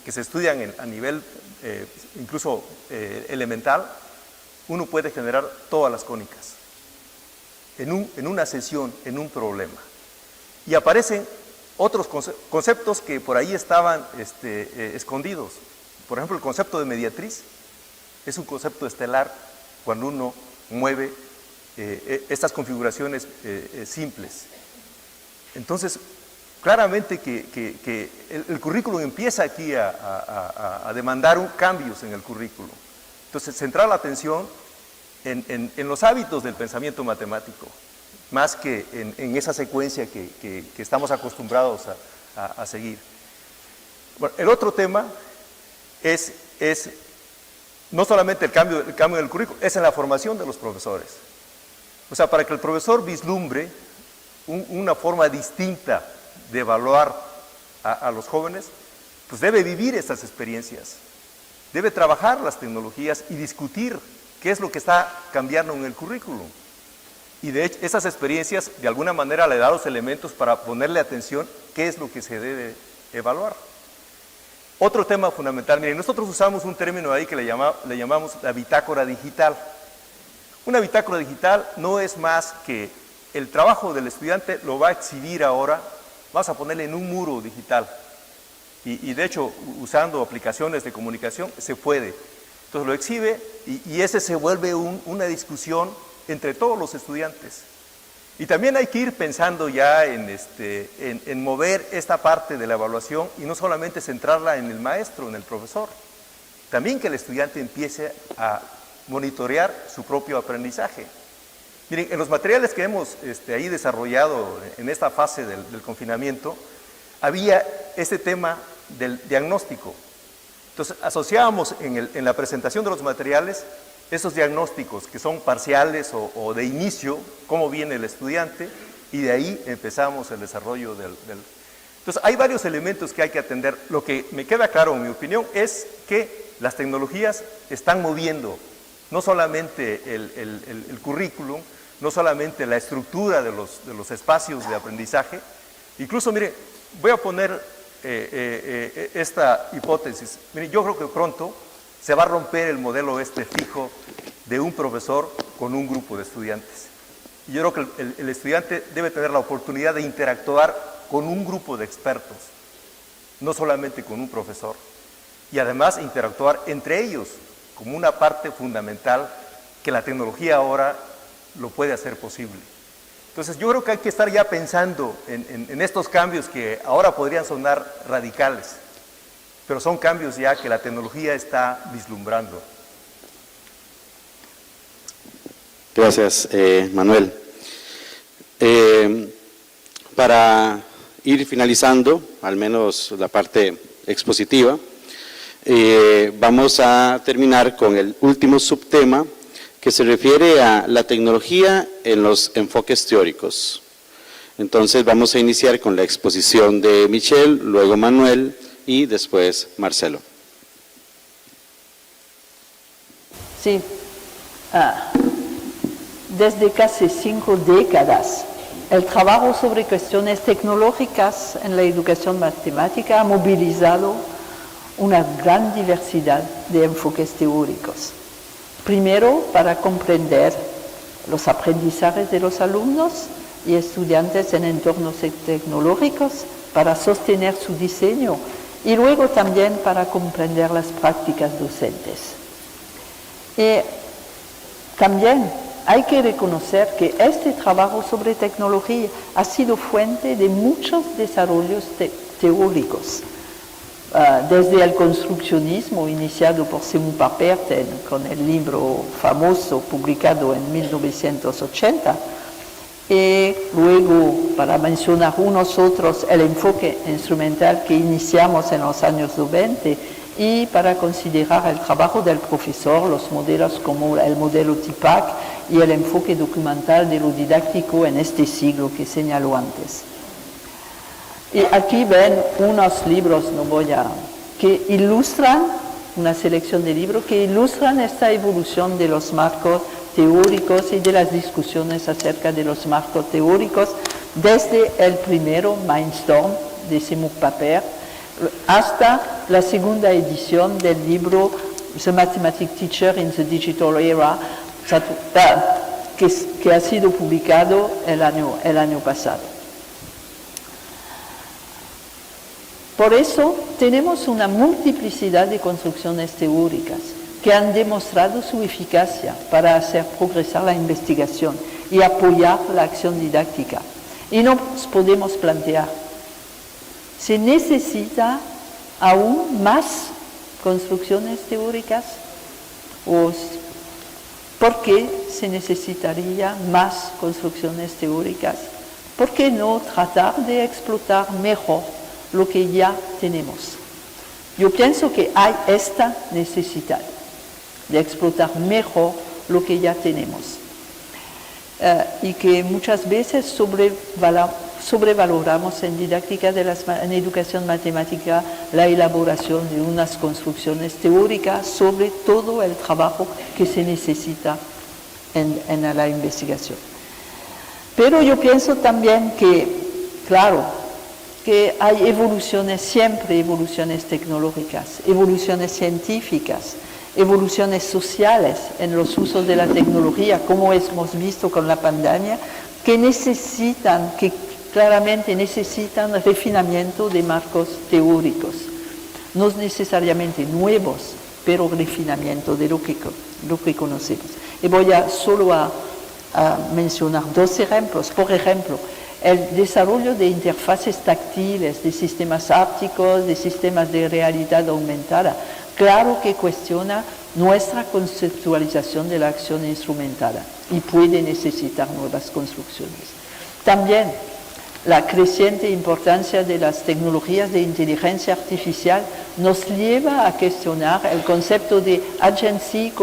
que se estudian a nivel incluso elemental, uno puede generar todas las cónicas en una sesión, en un problema. Y aparecen otros conceptos que por ahí estaban escondidos. Por ejemplo, el concepto de mediatriz es un concepto estelar cuando uno mueve estas configuraciones simples. Entonces, claramente que el currículum empieza aquí a demandar cambios en el currículum. Entonces, centrar la atención en los hábitos del pensamiento matemático, más que en esa secuencia que estamos acostumbrados a seguir. Bueno, el otro tema es no solamente el cambio del currículum, es en la formación de los profesores. O sea, para que el profesor vislumbre una forma distinta de evaluar a los jóvenes, pues debe vivir estas experiencias, debe trabajar las tecnologías y discutir qué es lo que está cambiando en el currículum. Y de hecho, esas experiencias de alguna manera le dan los elementos para ponerle atención qué es lo que se debe evaluar. Otro tema fundamental, miren, nosotros usamos un término ahí que le llamamos la bitácora digital. Una bitácora digital no es más que el trabajo del estudiante lo va a exhibir ahora, vas a ponerle en un muro digital. Y de hecho, usando aplicaciones de comunicación, se puede. Entonces lo exhibe y ese se vuelve una discusión entre todos los estudiantes. Y también hay que ir pensando ya en mover esta parte de la evaluación y no solamente centrarla en el maestro, en el profesor. También que el estudiante empiece a monitorear su propio aprendizaje. Miren, en los materiales que hemos ahí desarrollado en esta fase del confinamiento, había este tema del diagnóstico. Entonces, asociábamos en la presentación de los materiales esos diagnósticos que son parciales o de inicio, cómo viene el estudiante, y de ahí empezamos el desarrollo Entonces, hay varios elementos que hay que atender. Lo que me queda claro, en mi opinión, es que las tecnologías están moviendo no solamente el currículum, no solamente la estructura de los espacios de aprendizaje. Incluso, mire, voy a poner esta hipótesis. Mire, yo creo que pronto se va a romper el modelo fijo de un profesor con un grupo de estudiantes. Y yo creo que el estudiante debe tener la oportunidad de interactuar con un grupo de expertos, no solamente con un profesor. Y además interactuar entre ellos como una parte fundamental que la tecnología ahora lo puede hacer posible. Entonces yo creo que hay que estar ya pensando en estos cambios que ahora podrían sonar radicales, pero son cambios ya que la tecnología está vislumbrando. Gracias, Manuel. Para ir finalizando, al menos la parte expositiva, vamos a terminar con el último subtema que se refiere a la tecnología en los enfoques teóricos. Entonces vamos a iniciar con la exposición de Michelle, luego Manuel y después Marcelo. Sí, desde casi 5 décadas, el trabajo sobre cuestiones tecnológicas en la educación matemática ha movilizado una gran diversidad de enfoques teóricos. Primero, para comprender los aprendizajes de los alumnos y estudiantes en entornos tecnológicos, para sostener su diseño y luego también para comprender las prácticas docentes. Y también hay que reconocer que este trabajo sobre tecnología ha sido fuente de muchos desarrollos teóricos. Desde el construccionismo iniciado por Simon Papert con el libro famoso publicado en 1980, y luego, para mencionar unos otros, el enfoque instrumental que iniciamos en los años 90, y para considerar el trabajo del profesor, los modelos como el modelo TIPAC y el enfoque documental de lo didáctico en este siglo que señaló antes. Y aquí ven unos libros, que ilustran, una selección de libros que ilustran esta evolución de los marcos teóricos y de las discusiones acerca de los marcos teóricos, desde el primero, Mindstorm, de Simon Papert, hasta la segunda edición del libro The Mathematics Teacher in the Digital Era, que ha sido publicado el año pasado. Por eso tenemos una multiplicidad de construcciones teóricas que han demostrado su eficacia para hacer progresar la investigación y apoyar la acción didáctica. Y nos podemos plantear, ¿se necesita aún más construcciones teóricas? ¿O por qué se necesitaría más construcciones teóricas? ¿Por qué no tratar de explotar mejor lo que ya tenemos? Yo pienso que hay esta necesidad de explotar mejor lo que ya tenemos y que muchas veces sobrevaloramos en didáctica en educación matemática la elaboración de unas construcciones teóricas sobre todo el trabajo que se necesita en la investigación. Pero yo pienso también que, claro, que hay evoluciones, siempre evoluciones tecnológicas, evoluciones científicas, evoluciones sociales en los usos de la tecnología, como hemos visto con la pandemia, que claramente necesitan refinamiento de marcos teóricos, no necesariamente nuevos, pero refinamiento de lo que conocemos. Y voy solo a mencionar dos ejemplos. Por ejemplo, el desarrollo de interfaces táctiles, de sistemas ápticos, de sistemas de realidad aumentada, claro que cuestiona nuestra conceptualización de la acción instrumentada y puede necesitar nuevas construcciones. También la creciente importancia de las tecnologías de inteligencia artificial nos lleva a cuestionar el concepto de agency,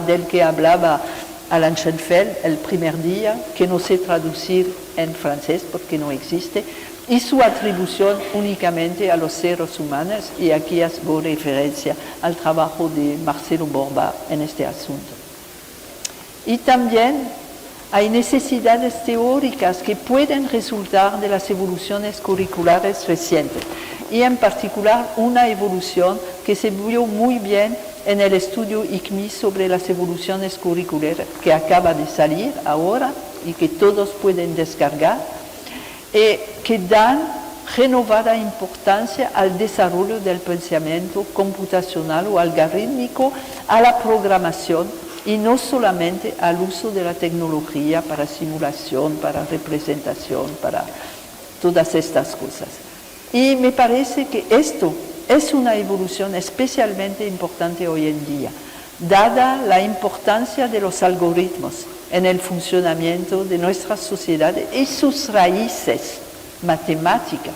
del que hablaba Alan Schoenfeld el primer día, que no sé traducir en francés porque no existe, y su atribución únicamente a los seres humanos, y aquí hago referencia al trabajo de Marcelo Borba en este asunto. Y también hay necesidades teóricas que pueden resultar de las evoluciones curriculares recientes, y en particular una evolución que se vio muy bien en el estudio ICMI sobre las evoluciones curriculares que acaba de salir ahora y que todos pueden descargar, que dan renovada importancia al desarrollo del pensamiento computacional o algorítmico, a la programación y no solamente al uso de la tecnología para simulación, para representación, para todas estas cosas. Y me parece que esto es una evolución especialmente importante hoy en día, dada la importancia de los algoritmos en el funcionamiento de nuestras sociedades y sus raíces matemáticas.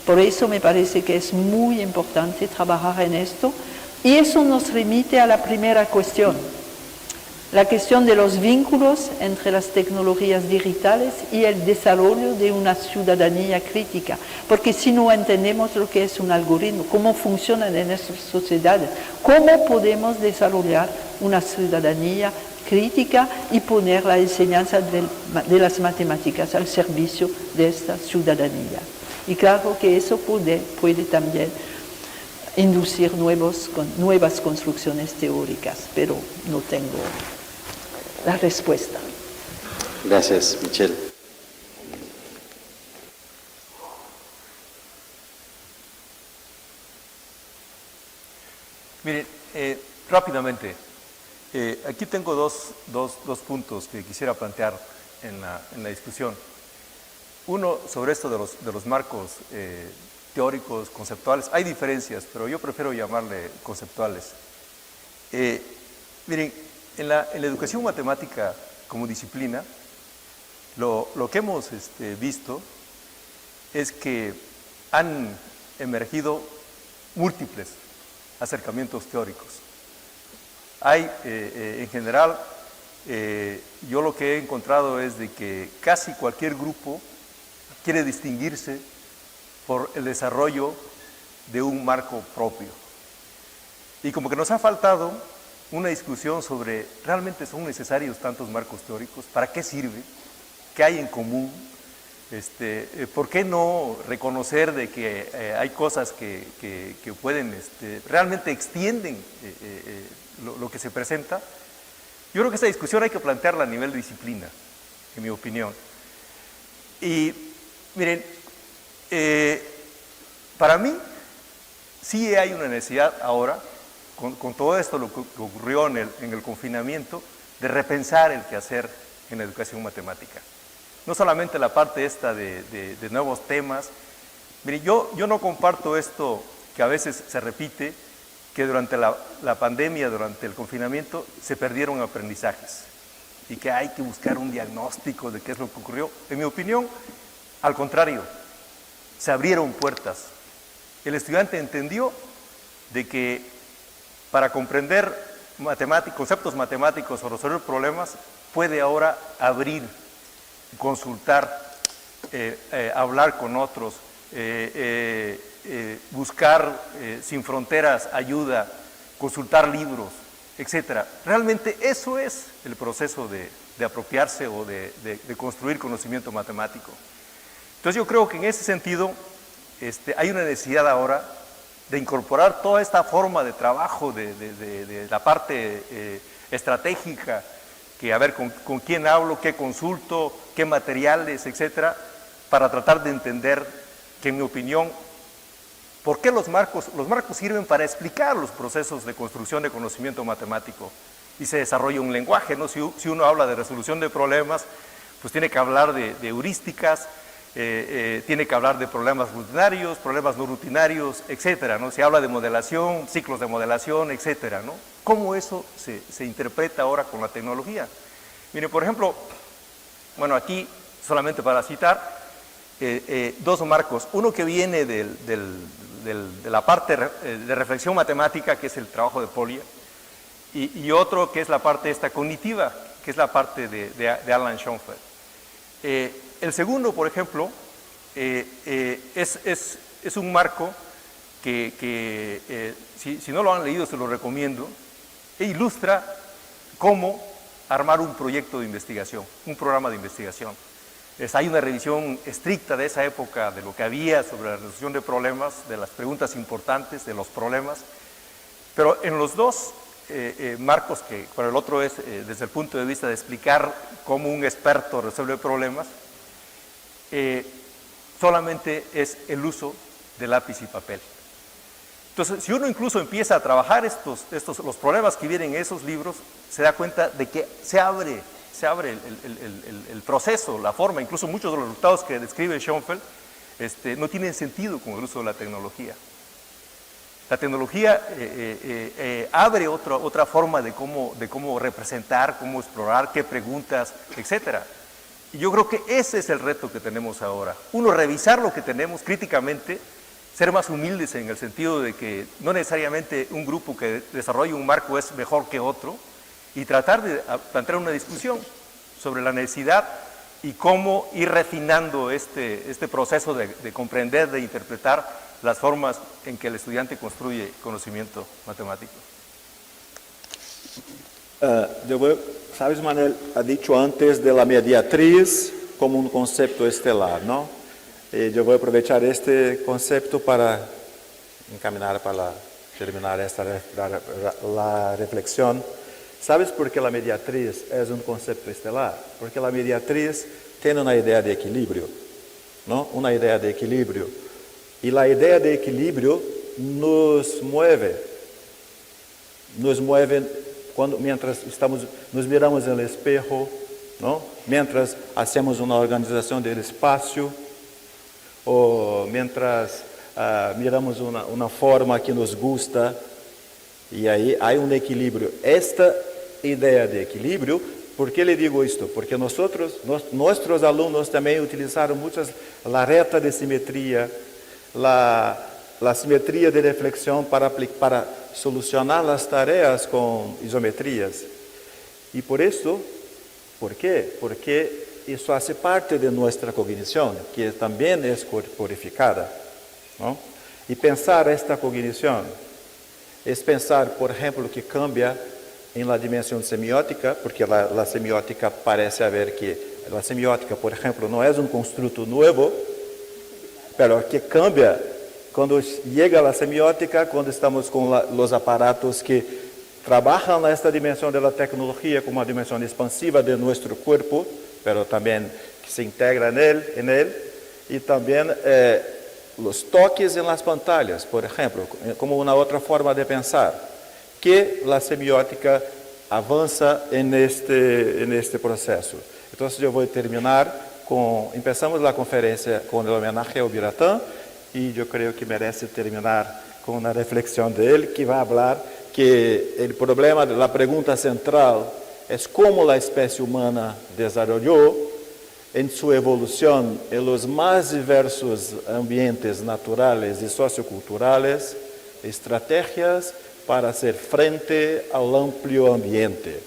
Por eso me parece que es muy importante trabajar en esto, y eso nos remite a la primera cuestión, la cuestión de los vínculos entre las tecnologías digitales y el desarrollo de una ciudadanía crítica, porque si no entendemos lo que es un algoritmo, cómo funcionan en nuestras sociedades, cómo podemos desarrollar una ciudadanía crítica y poner la enseñanza de las matemáticas al servicio de esta ciudadanía. Y claro que eso puede también inducir nuevas construcciones teóricas, pero no tengo la respuesta. Gracias, Michelle. Miren, rápidamente, aquí tengo dos puntos que quisiera plantear en la discusión. Uno, sobre esto de los marcos teóricos, conceptuales. Hay diferencias, pero yo prefiero llamarle conceptuales. Miren, en la educación matemática como disciplina, lo que hemos visto es que han emergido múltiples acercamientos teóricos. Hay, en general, yo lo que he encontrado es de que casi cualquier grupo quiere distinguirse por el desarrollo de un marco propio. Y como que nos ha faltado una discusión sobre, ¿realmente son necesarios tantos marcos teóricos? ¿Para qué sirve? ¿Qué hay en común? ¿Por qué no reconocer de que hay cosas que pueden, realmente extienden lo que se presenta? Yo creo que esta discusión hay que plantearla a nivel de disciplina, en mi opinión. Y miren, para mí sí hay una necesidad ahora, con todo esto lo que ocurrió en el confinamiento, de repensar el quehacer en la educación matemática. No solamente la parte esta de nuevos temas. Mire, yo no comparto esto que a veces se repite, que durante la pandemia, durante el confinamiento, se perdieron aprendizajes y que hay que buscar un diagnóstico de qué es lo que ocurrió. En mi opinión, al contrario, se abrieron puertas. El estudiante entendió de que para comprender conceptos matemáticos o resolver problemas, puede ahora abrir, consultar, hablar con otros, buscar sin fronteras ayuda, consultar libros, etc. Realmente eso es el proceso de apropiarse o de construir conocimiento matemático. Entonces yo creo que en ese sentido hay una necesidad ahora de incorporar toda esta forma de trabajo de la parte estratégica, que a ver con quién hablo, qué consulto, qué materiales, etcétera, para tratar de entender que, en mi opinión, ¿por qué los marcos sirven para explicar los procesos de construcción de conocimiento matemático? Y se desarrolla un lenguaje, ¿no? Si uno habla de resolución de problemas, pues tiene que hablar de heurísticas, tiene que hablar de problemas rutinarios, problemas no rutinarios, etcétera, ¿no? Se habla de modelación, ciclos de modelación, etcétera, ¿no? ¿Cómo eso se interpreta ahora con la tecnología? Miren, por ejemplo, bueno, aquí, solamente para citar, dos marcos. Uno que viene de la parte de reflexión matemática, que es el trabajo de Polya, y otro que es la parte esta cognitiva, que es la parte de Alan Schoenfeld. El segundo, por ejemplo, es un marco que si no lo han leído, se lo recomiendo, e ilustra cómo armar un proyecto de investigación, un programa de investigación. Hay una revisión estricta de esa época, de lo que había sobre la resolución de problemas, de las preguntas importantes, de los problemas, pero en los dos marcos, que para el otro es desde el punto de vista de explicar cómo un experto resuelve problemas, solamente es el uso de lápiz y papel. Entonces, si uno incluso empieza a trabajar los problemas que vienen en esos libros, se da cuenta de que se abre el proceso, la forma. Incluso muchos de los resultados que describe Schoenfeld no tienen sentido con el uso de la tecnología. La tecnología abre otra forma de cómo representar, cómo explorar, qué preguntas, etcétera. Y yo creo que ese es el reto que tenemos ahora. Uno, revisar lo que tenemos críticamente, ser más humildes en el sentido de que no necesariamente un grupo que desarrolla un marco es mejor que otro, y tratar de plantear una discusión sobre la necesidad y cómo ir refinando este proceso de comprender, de interpretar las formas en que el estudiante construye conocimiento matemático. Sabes, Manuel, ha dicho antes de la mediatriz como un concepto estelar, ¿no? Yo voy a aprovechar este concepto para encaminar para terminar la reflexión. ¿Sabes por qué la mediatriz es un concepto estelar? Porque la mediatriz tiene una idea de equilibrio, ¿no? Una idea de equilibrio. Y la idea de equilibrio nos mueve mientras nos miramos en el espejo, ¿no? Mientras hacemos una organización del espacio, o mientras miramos una forma que nos gusta, y ahí hay un equilibrio. Esta idea de equilibrio, ¿por qué le digo esto? Porque nuestros alumnos también utilizaron muchas la recta de simetría, la simetría de reflexión para solucionar las tareas con isometrías. Y por eso, ¿por qué? Porque eso hace parte de nuestra cognición, que también es corporificada, ¿no? Y pensar esta cognición es pensar, por ejemplo, que cambia en la dimensión semiótica, porque la semiótica parece haber que la semiótica, por ejemplo, no es un constructo nuevo, pero que cambia cuando llega la semiótica, cuando estamos con los aparatos que trabajan esta dimensión de la tecnología como una dimensión expansiva de nuestro cuerpo, pero también que se integra en él, y también los toques en las pantallas, por ejemplo, como una otra forma de pensar, que la semiótica avanza en este proceso. Entonces yo voy a terminar empezamos la conferencia con el homenaje a Ubiratã, y yo creo que merece terminar con una reflexión de él, que va a hablar que el problema, la pregunta central es cómo la especie humana desarrolló en su evolución en los más diversos ambientes naturales y socioculturales estrategias para hacer frente al amplio ambiente.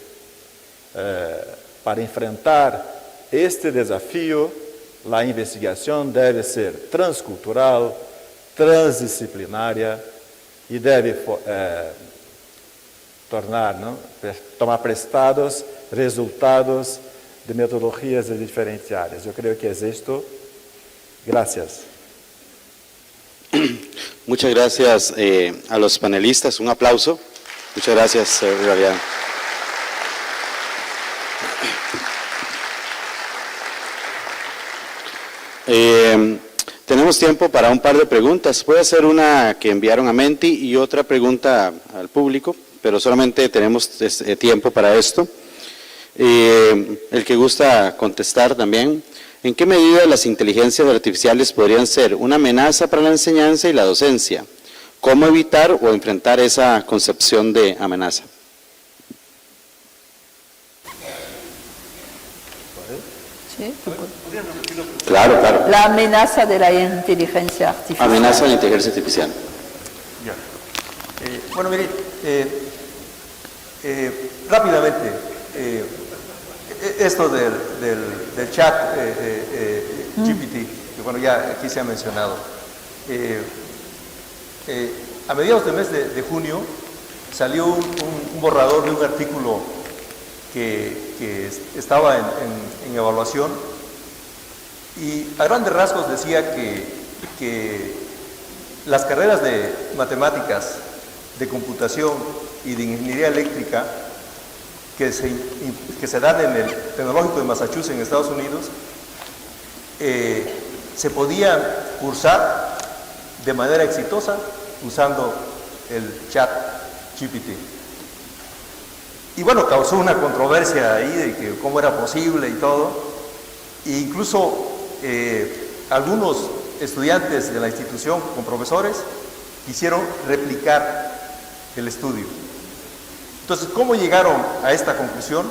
Para enfrentar este desafío, la investigación debe ser transcultural, transdisciplinaria y debe tomar prestados resultados de metodologías de diferentes áreas. Yo creo que es esto. Gracias. Muchas gracias a los panelistas. Un aplauso. Muchas gracias, Galeano. Tenemos tiempo para un par de preguntas. Voy a hacer una que enviaron a Menti y otra pregunta al público, pero solamente tenemos tiempo para esto. El que gusta contestar también. ¿En qué medida las inteligencias artificiales podrían ser una amenaza para la enseñanza y la docencia? ¿Cómo evitar o enfrentar esa concepción de amenaza? ¿Sí? Claro, claro. La amenaza de la inteligencia artificial. Amenaza de la inteligencia artificial. Ya. Bueno, mire, rápidamente, esto del chat GPT, que bueno, ya aquí se ha mencionado, a mediados del mes de junio salió un borrador de un artículo que estaba en evaluación, y a grandes rasgos decía que las carreras de matemáticas, de computación y de ingeniería eléctrica que se dan en el Tecnológico de Massachusetts en Estados Unidos se podían cursar de manera exitosa usando el chat GPT. Y bueno, causó una controversia ahí de que cómo era posible y todo, e incluso algunos estudiantes de la institución con profesores quisieron replicar el estudio. Entonces, ¿cómo llegaron a esta conclusión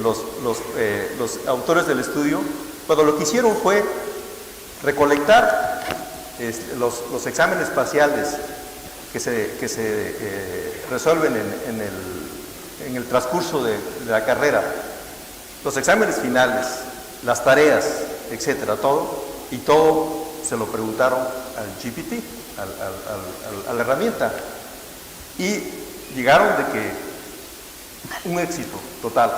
los autores del estudio? Bueno, lo que hicieron fue recolectar los exámenes parciales que se resuelven en el transcurso de la carrera, los exámenes finales, las tareas, etcétera, y todo se lo preguntaron al GPT, a la herramienta, y llegaron de que un éxito total.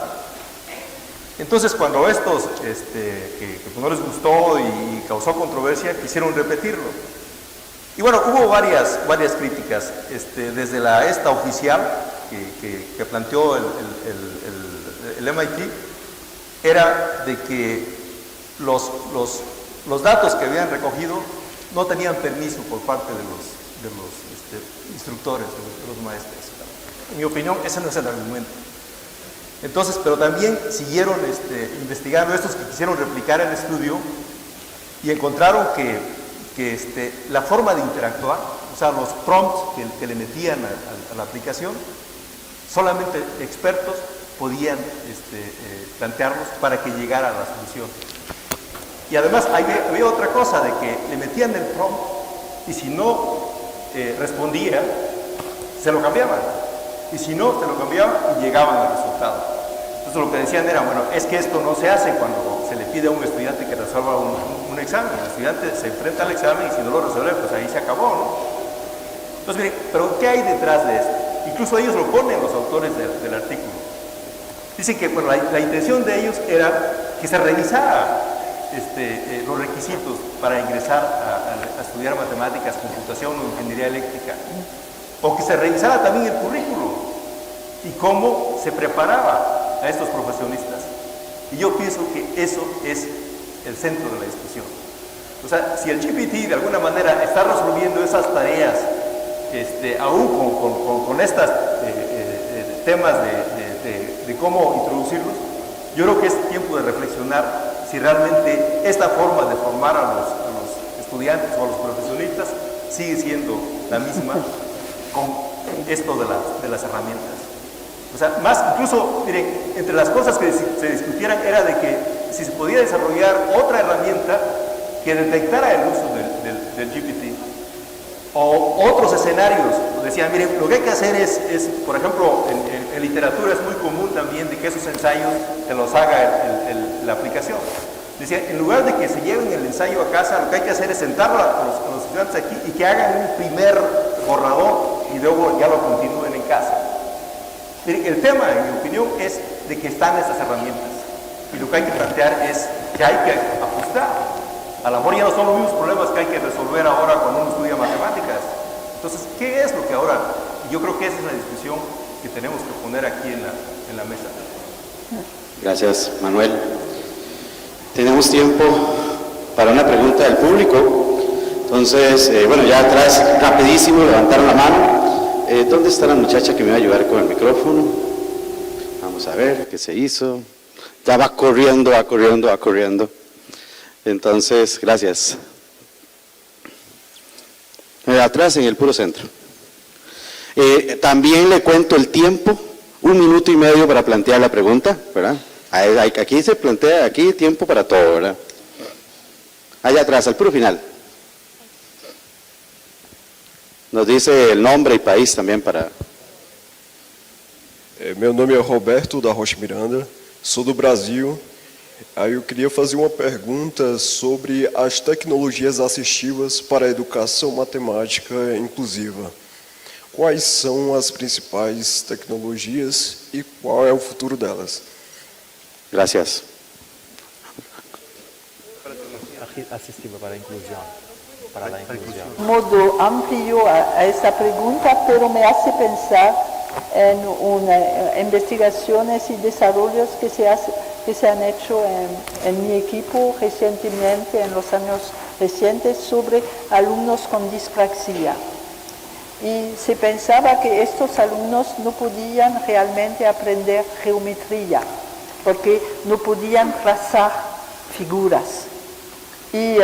Entonces, cuando estos que no les gustó y causó controversia, quisieron repetirlo. Y bueno, hubo varias críticas, desde esta oficial que planteó el MIT, era de que los datos que habían recogido no tenían permiso por parte de los instructores, de los maestros. En mi opinión, ese no es el argumento. Entonces, pero también siguieron investigando estos que quisieron replicar el estudio y encontraron que la forma de interactuar, o sea, los prompts que le metían a la aplicación, solamente expertos podían plantearlos para que llegara a la solución. Y además había otra cosa, de que le metían el prompt y si no respondía, se lo cambiaban. Y si no, se lo cambiaban y llegaban al resultado. Entonces lo que decían era, bueno, es que esto no se hace cuando se le pide a un estudiante que resuelva un examen. El estudiante se enfrenta al examen y si no lo resuelve, pues ahí se acabó, ¿no? Entonces, miren, pero ¿qué hay detrás de esto? Incluso ellos lo ponen, los autores del artículo. Dicen que bueno, la intención de ellos era que se revisara los requisitos para ingresar a estudiar matemáticas, computación o ingeniería eléctrica, o que se revisara también el currículo y cómo se preparaba a estos profesionistas. Y yo pienso que eso es el centro de la discusión. O sea, si el GPT de alguna manera está resolviendo esas tareas, aún con estos temas de cómo introducirlos, yo creo que es tiempo de reflexionar si realmente esta forma de formar a los estudiantes o a los profesionistas sigue siendo la misma con esto de las herramientas. O sea, más incluso, miren, entre las cosas que se discutieran era de que si se podía desarrollar otra herramienta que detectara el uso del GPT o otros escenarios. Decían, miren, lo que hay que hacer es por ejemplo, en literatura es muy común también de que esos ensayos te los haga la aplicación. Decían, en lugar de que se lleven el ensayo a casa, lo que hay que hacer es sentar a los estudiantes aquí y que hagan un primer borrador y luego ya lo continúen en casa. Miren, el tema, en mi opinión, es de que están estas herramientas y lo que hay que plantear es que hay que ajustar. A lo mejor ya no son los mismos problemas que hay que resolver ahora cuando uno estudia matemáticas. Entonces, ¿qué es lo que ahora? Yo creo que esa es la discusión que tenemos que poner aquí en la mesa. Gracias, Manuel. Tenemos tiempo para una pregunta del público. Entonces, bueno, ya atrás, rapidísimo, levantaron la mano. ¿Dónde está la muchacha que me va a ayudar con el micrófono? Vamos a ver qué se hizo. Ya va corriendo, va corriendo, va corriendo. Entonces, gracias. Atrás, en el puro centro. También le cuento el tiempo, 1 minuto y medio para plantear la pregunta, ¿verdad? Aquí se plantea, aquí tiempo para todo, ¿verdad? Allá atrás, al puro final. Nos dice el nombre y país también para... Meu nome é Roberto da Rocha Miranda, sou do Brasil. Aí eu queria fazer uma pergunta sobre as tecnologias assistivas para a educação matemática inclusiva. Quais são as principais tecnologias e qual é o futuro delas? Gracias. Asistiva para a inclusão. Para la inclusión. Modo amplio a esta pregunta, pero me hace pensar en investigaciones y desarrollos que se han hecho en mi equipo recientemente, en los años recientes, sobre alumnos con dispraxia. Y se pensaba que estos alumnos no podían realmente aprender geometría, porque no podían trazar figuras. Y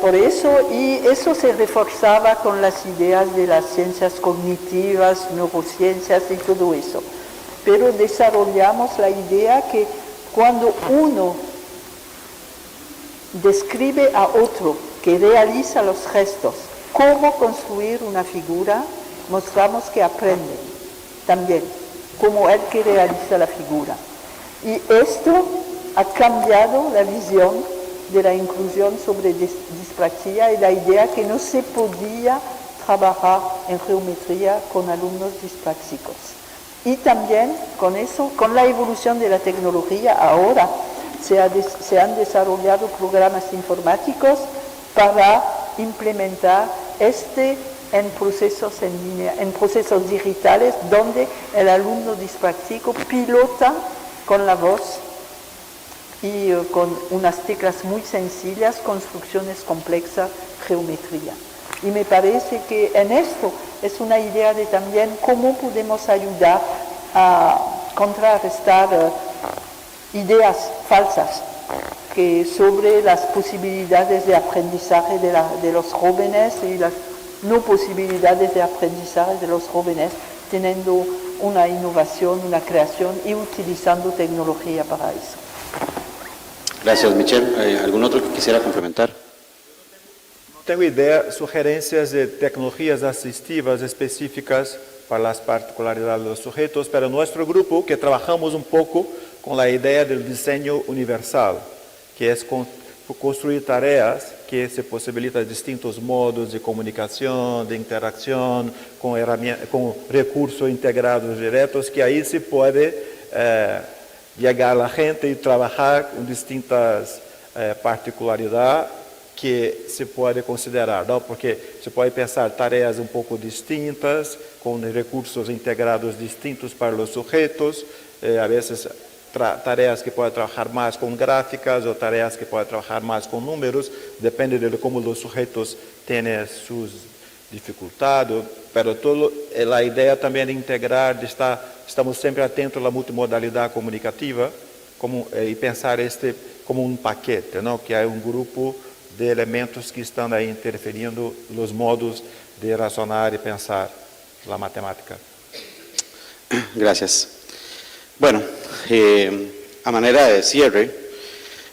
por eso, y eso se reforzaba con las ideas de las ciencias cognitivas, neurociencias y todo eso. Pero desarrollamos la idea que cuando uno describe a otro que realiza los gestos, cómo construir una figura, mostramos que aprende también, como el que realiza la figura. Y esto ha cambiado la visión de la inclusión sobre dispraxia y la idea que no se podía trabajar en geometría con alumnos dispraxicos. Y también con eso, con la evolución de la tecnología, ahora se han desarrollado programas informáticos para implementar en procesos en línea, en procesos digitales, donde el alumno dispraxico pilota con la voz y con unas teclas muy sencillas, construcciones complejas, geometría. Y me parece que en esto es una idea de también cómo podemos ayudar a contrarrestar ideas falsas sobre las posibilidades de aprendizaje de los jóvenes y las no posibilidades de aprendizaje de los jóvenes, teniendo una innovación, una creación y utilizando tecnología para eso. Gracias, Michelle. ¿Algún otro que quisiera complementar? Tengo idea, sugerencias de tecnologías asistivas específicas para las particularidades de los sujetos, pero nuestro grupo que trabajamos un poco con la idea del diseño universal, que es construir tareas que se posibilitan distintos modos de comunicación, de interacción, con recursos integrados directos, que ahí se puede llegar a la gente y trabajar con distintas particularidades que se puede considerar, ¿no? Porque se puede pensar tareas un poco distintas, con recursos integrados distintos para los sujetos, a veces tareas que pueden trabajar más con gráficas o tareas que pueden trabajar más con números, depende de cómo los sujetos tienen sus dificultades, pero la idea también de integrar, estamos siempre atentos a la multimodalidad comunicativa y pensar como un paquete, ¿no? Que hay un grupo de elementos que están ahí interfiriendo los modos de razonar y pensar la matemática. Gracias. Bueno, a manera de cierre,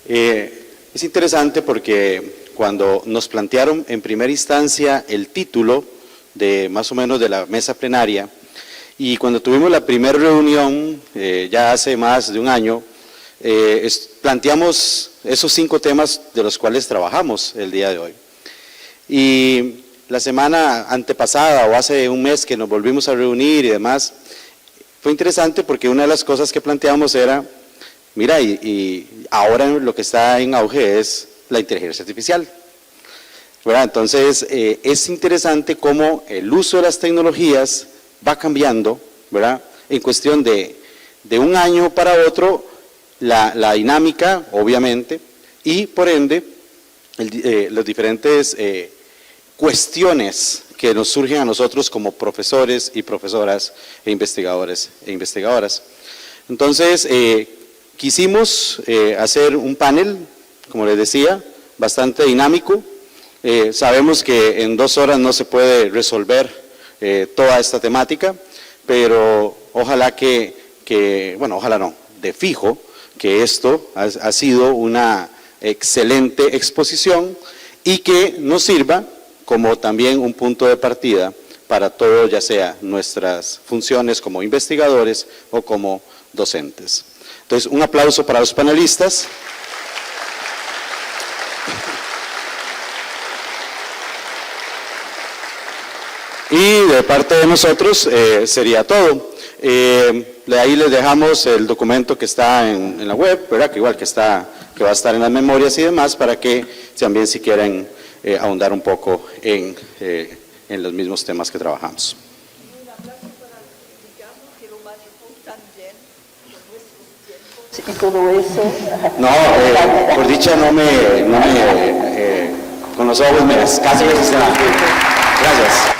es interesante porque cuando nos plantearon en primera instancia el título de más o menos de la mesa plenaria y cuando tuvimos la primera reunión, ya hace más de un año, planteamos esos 5 temas de los cuales trabajamos el día de hoy. Y la semana antepasada o hace un mes que nos volvimos a reunir y demás, fue interesante porque una de las cosas que planteamos era, mira, y ahora lo que está en auge es la inteligencia artificial, ¿verdad? Entonces, es interesante cómo el uso de las tecnologías va cambiando, ¿verdad? En cuestión de un año para otro, la dinámica, obviamente, y por ende, las diferentes cuestiones que nos surgen a nosotros como profesores y profesoras e investigadores e investigadoras. Entonces, quisimos hacer un panel, como les decía, bastante dinámico. Sabemos que en 2 horas no se puede resolver toda esta temática, pero ojalá bueno, ojalá no, de fijo, que esto ha sido una excelente exposición y que nos sirva como también un punto de partida para todo, ya sea nuestras funciones como investigadores o como docentes. Entonces, un aplauso para los panelistas. Y de parte de nosotros sería todo. De ahí les dejamos el documento que está en la web, ¿verdad? Que igual que va a estar en las memorias y demás, para que también si quieren ahondar un poco en los mismos temas que trabajamos. Y todo eso. No, por dicha con los ojos casi me está. Gracias.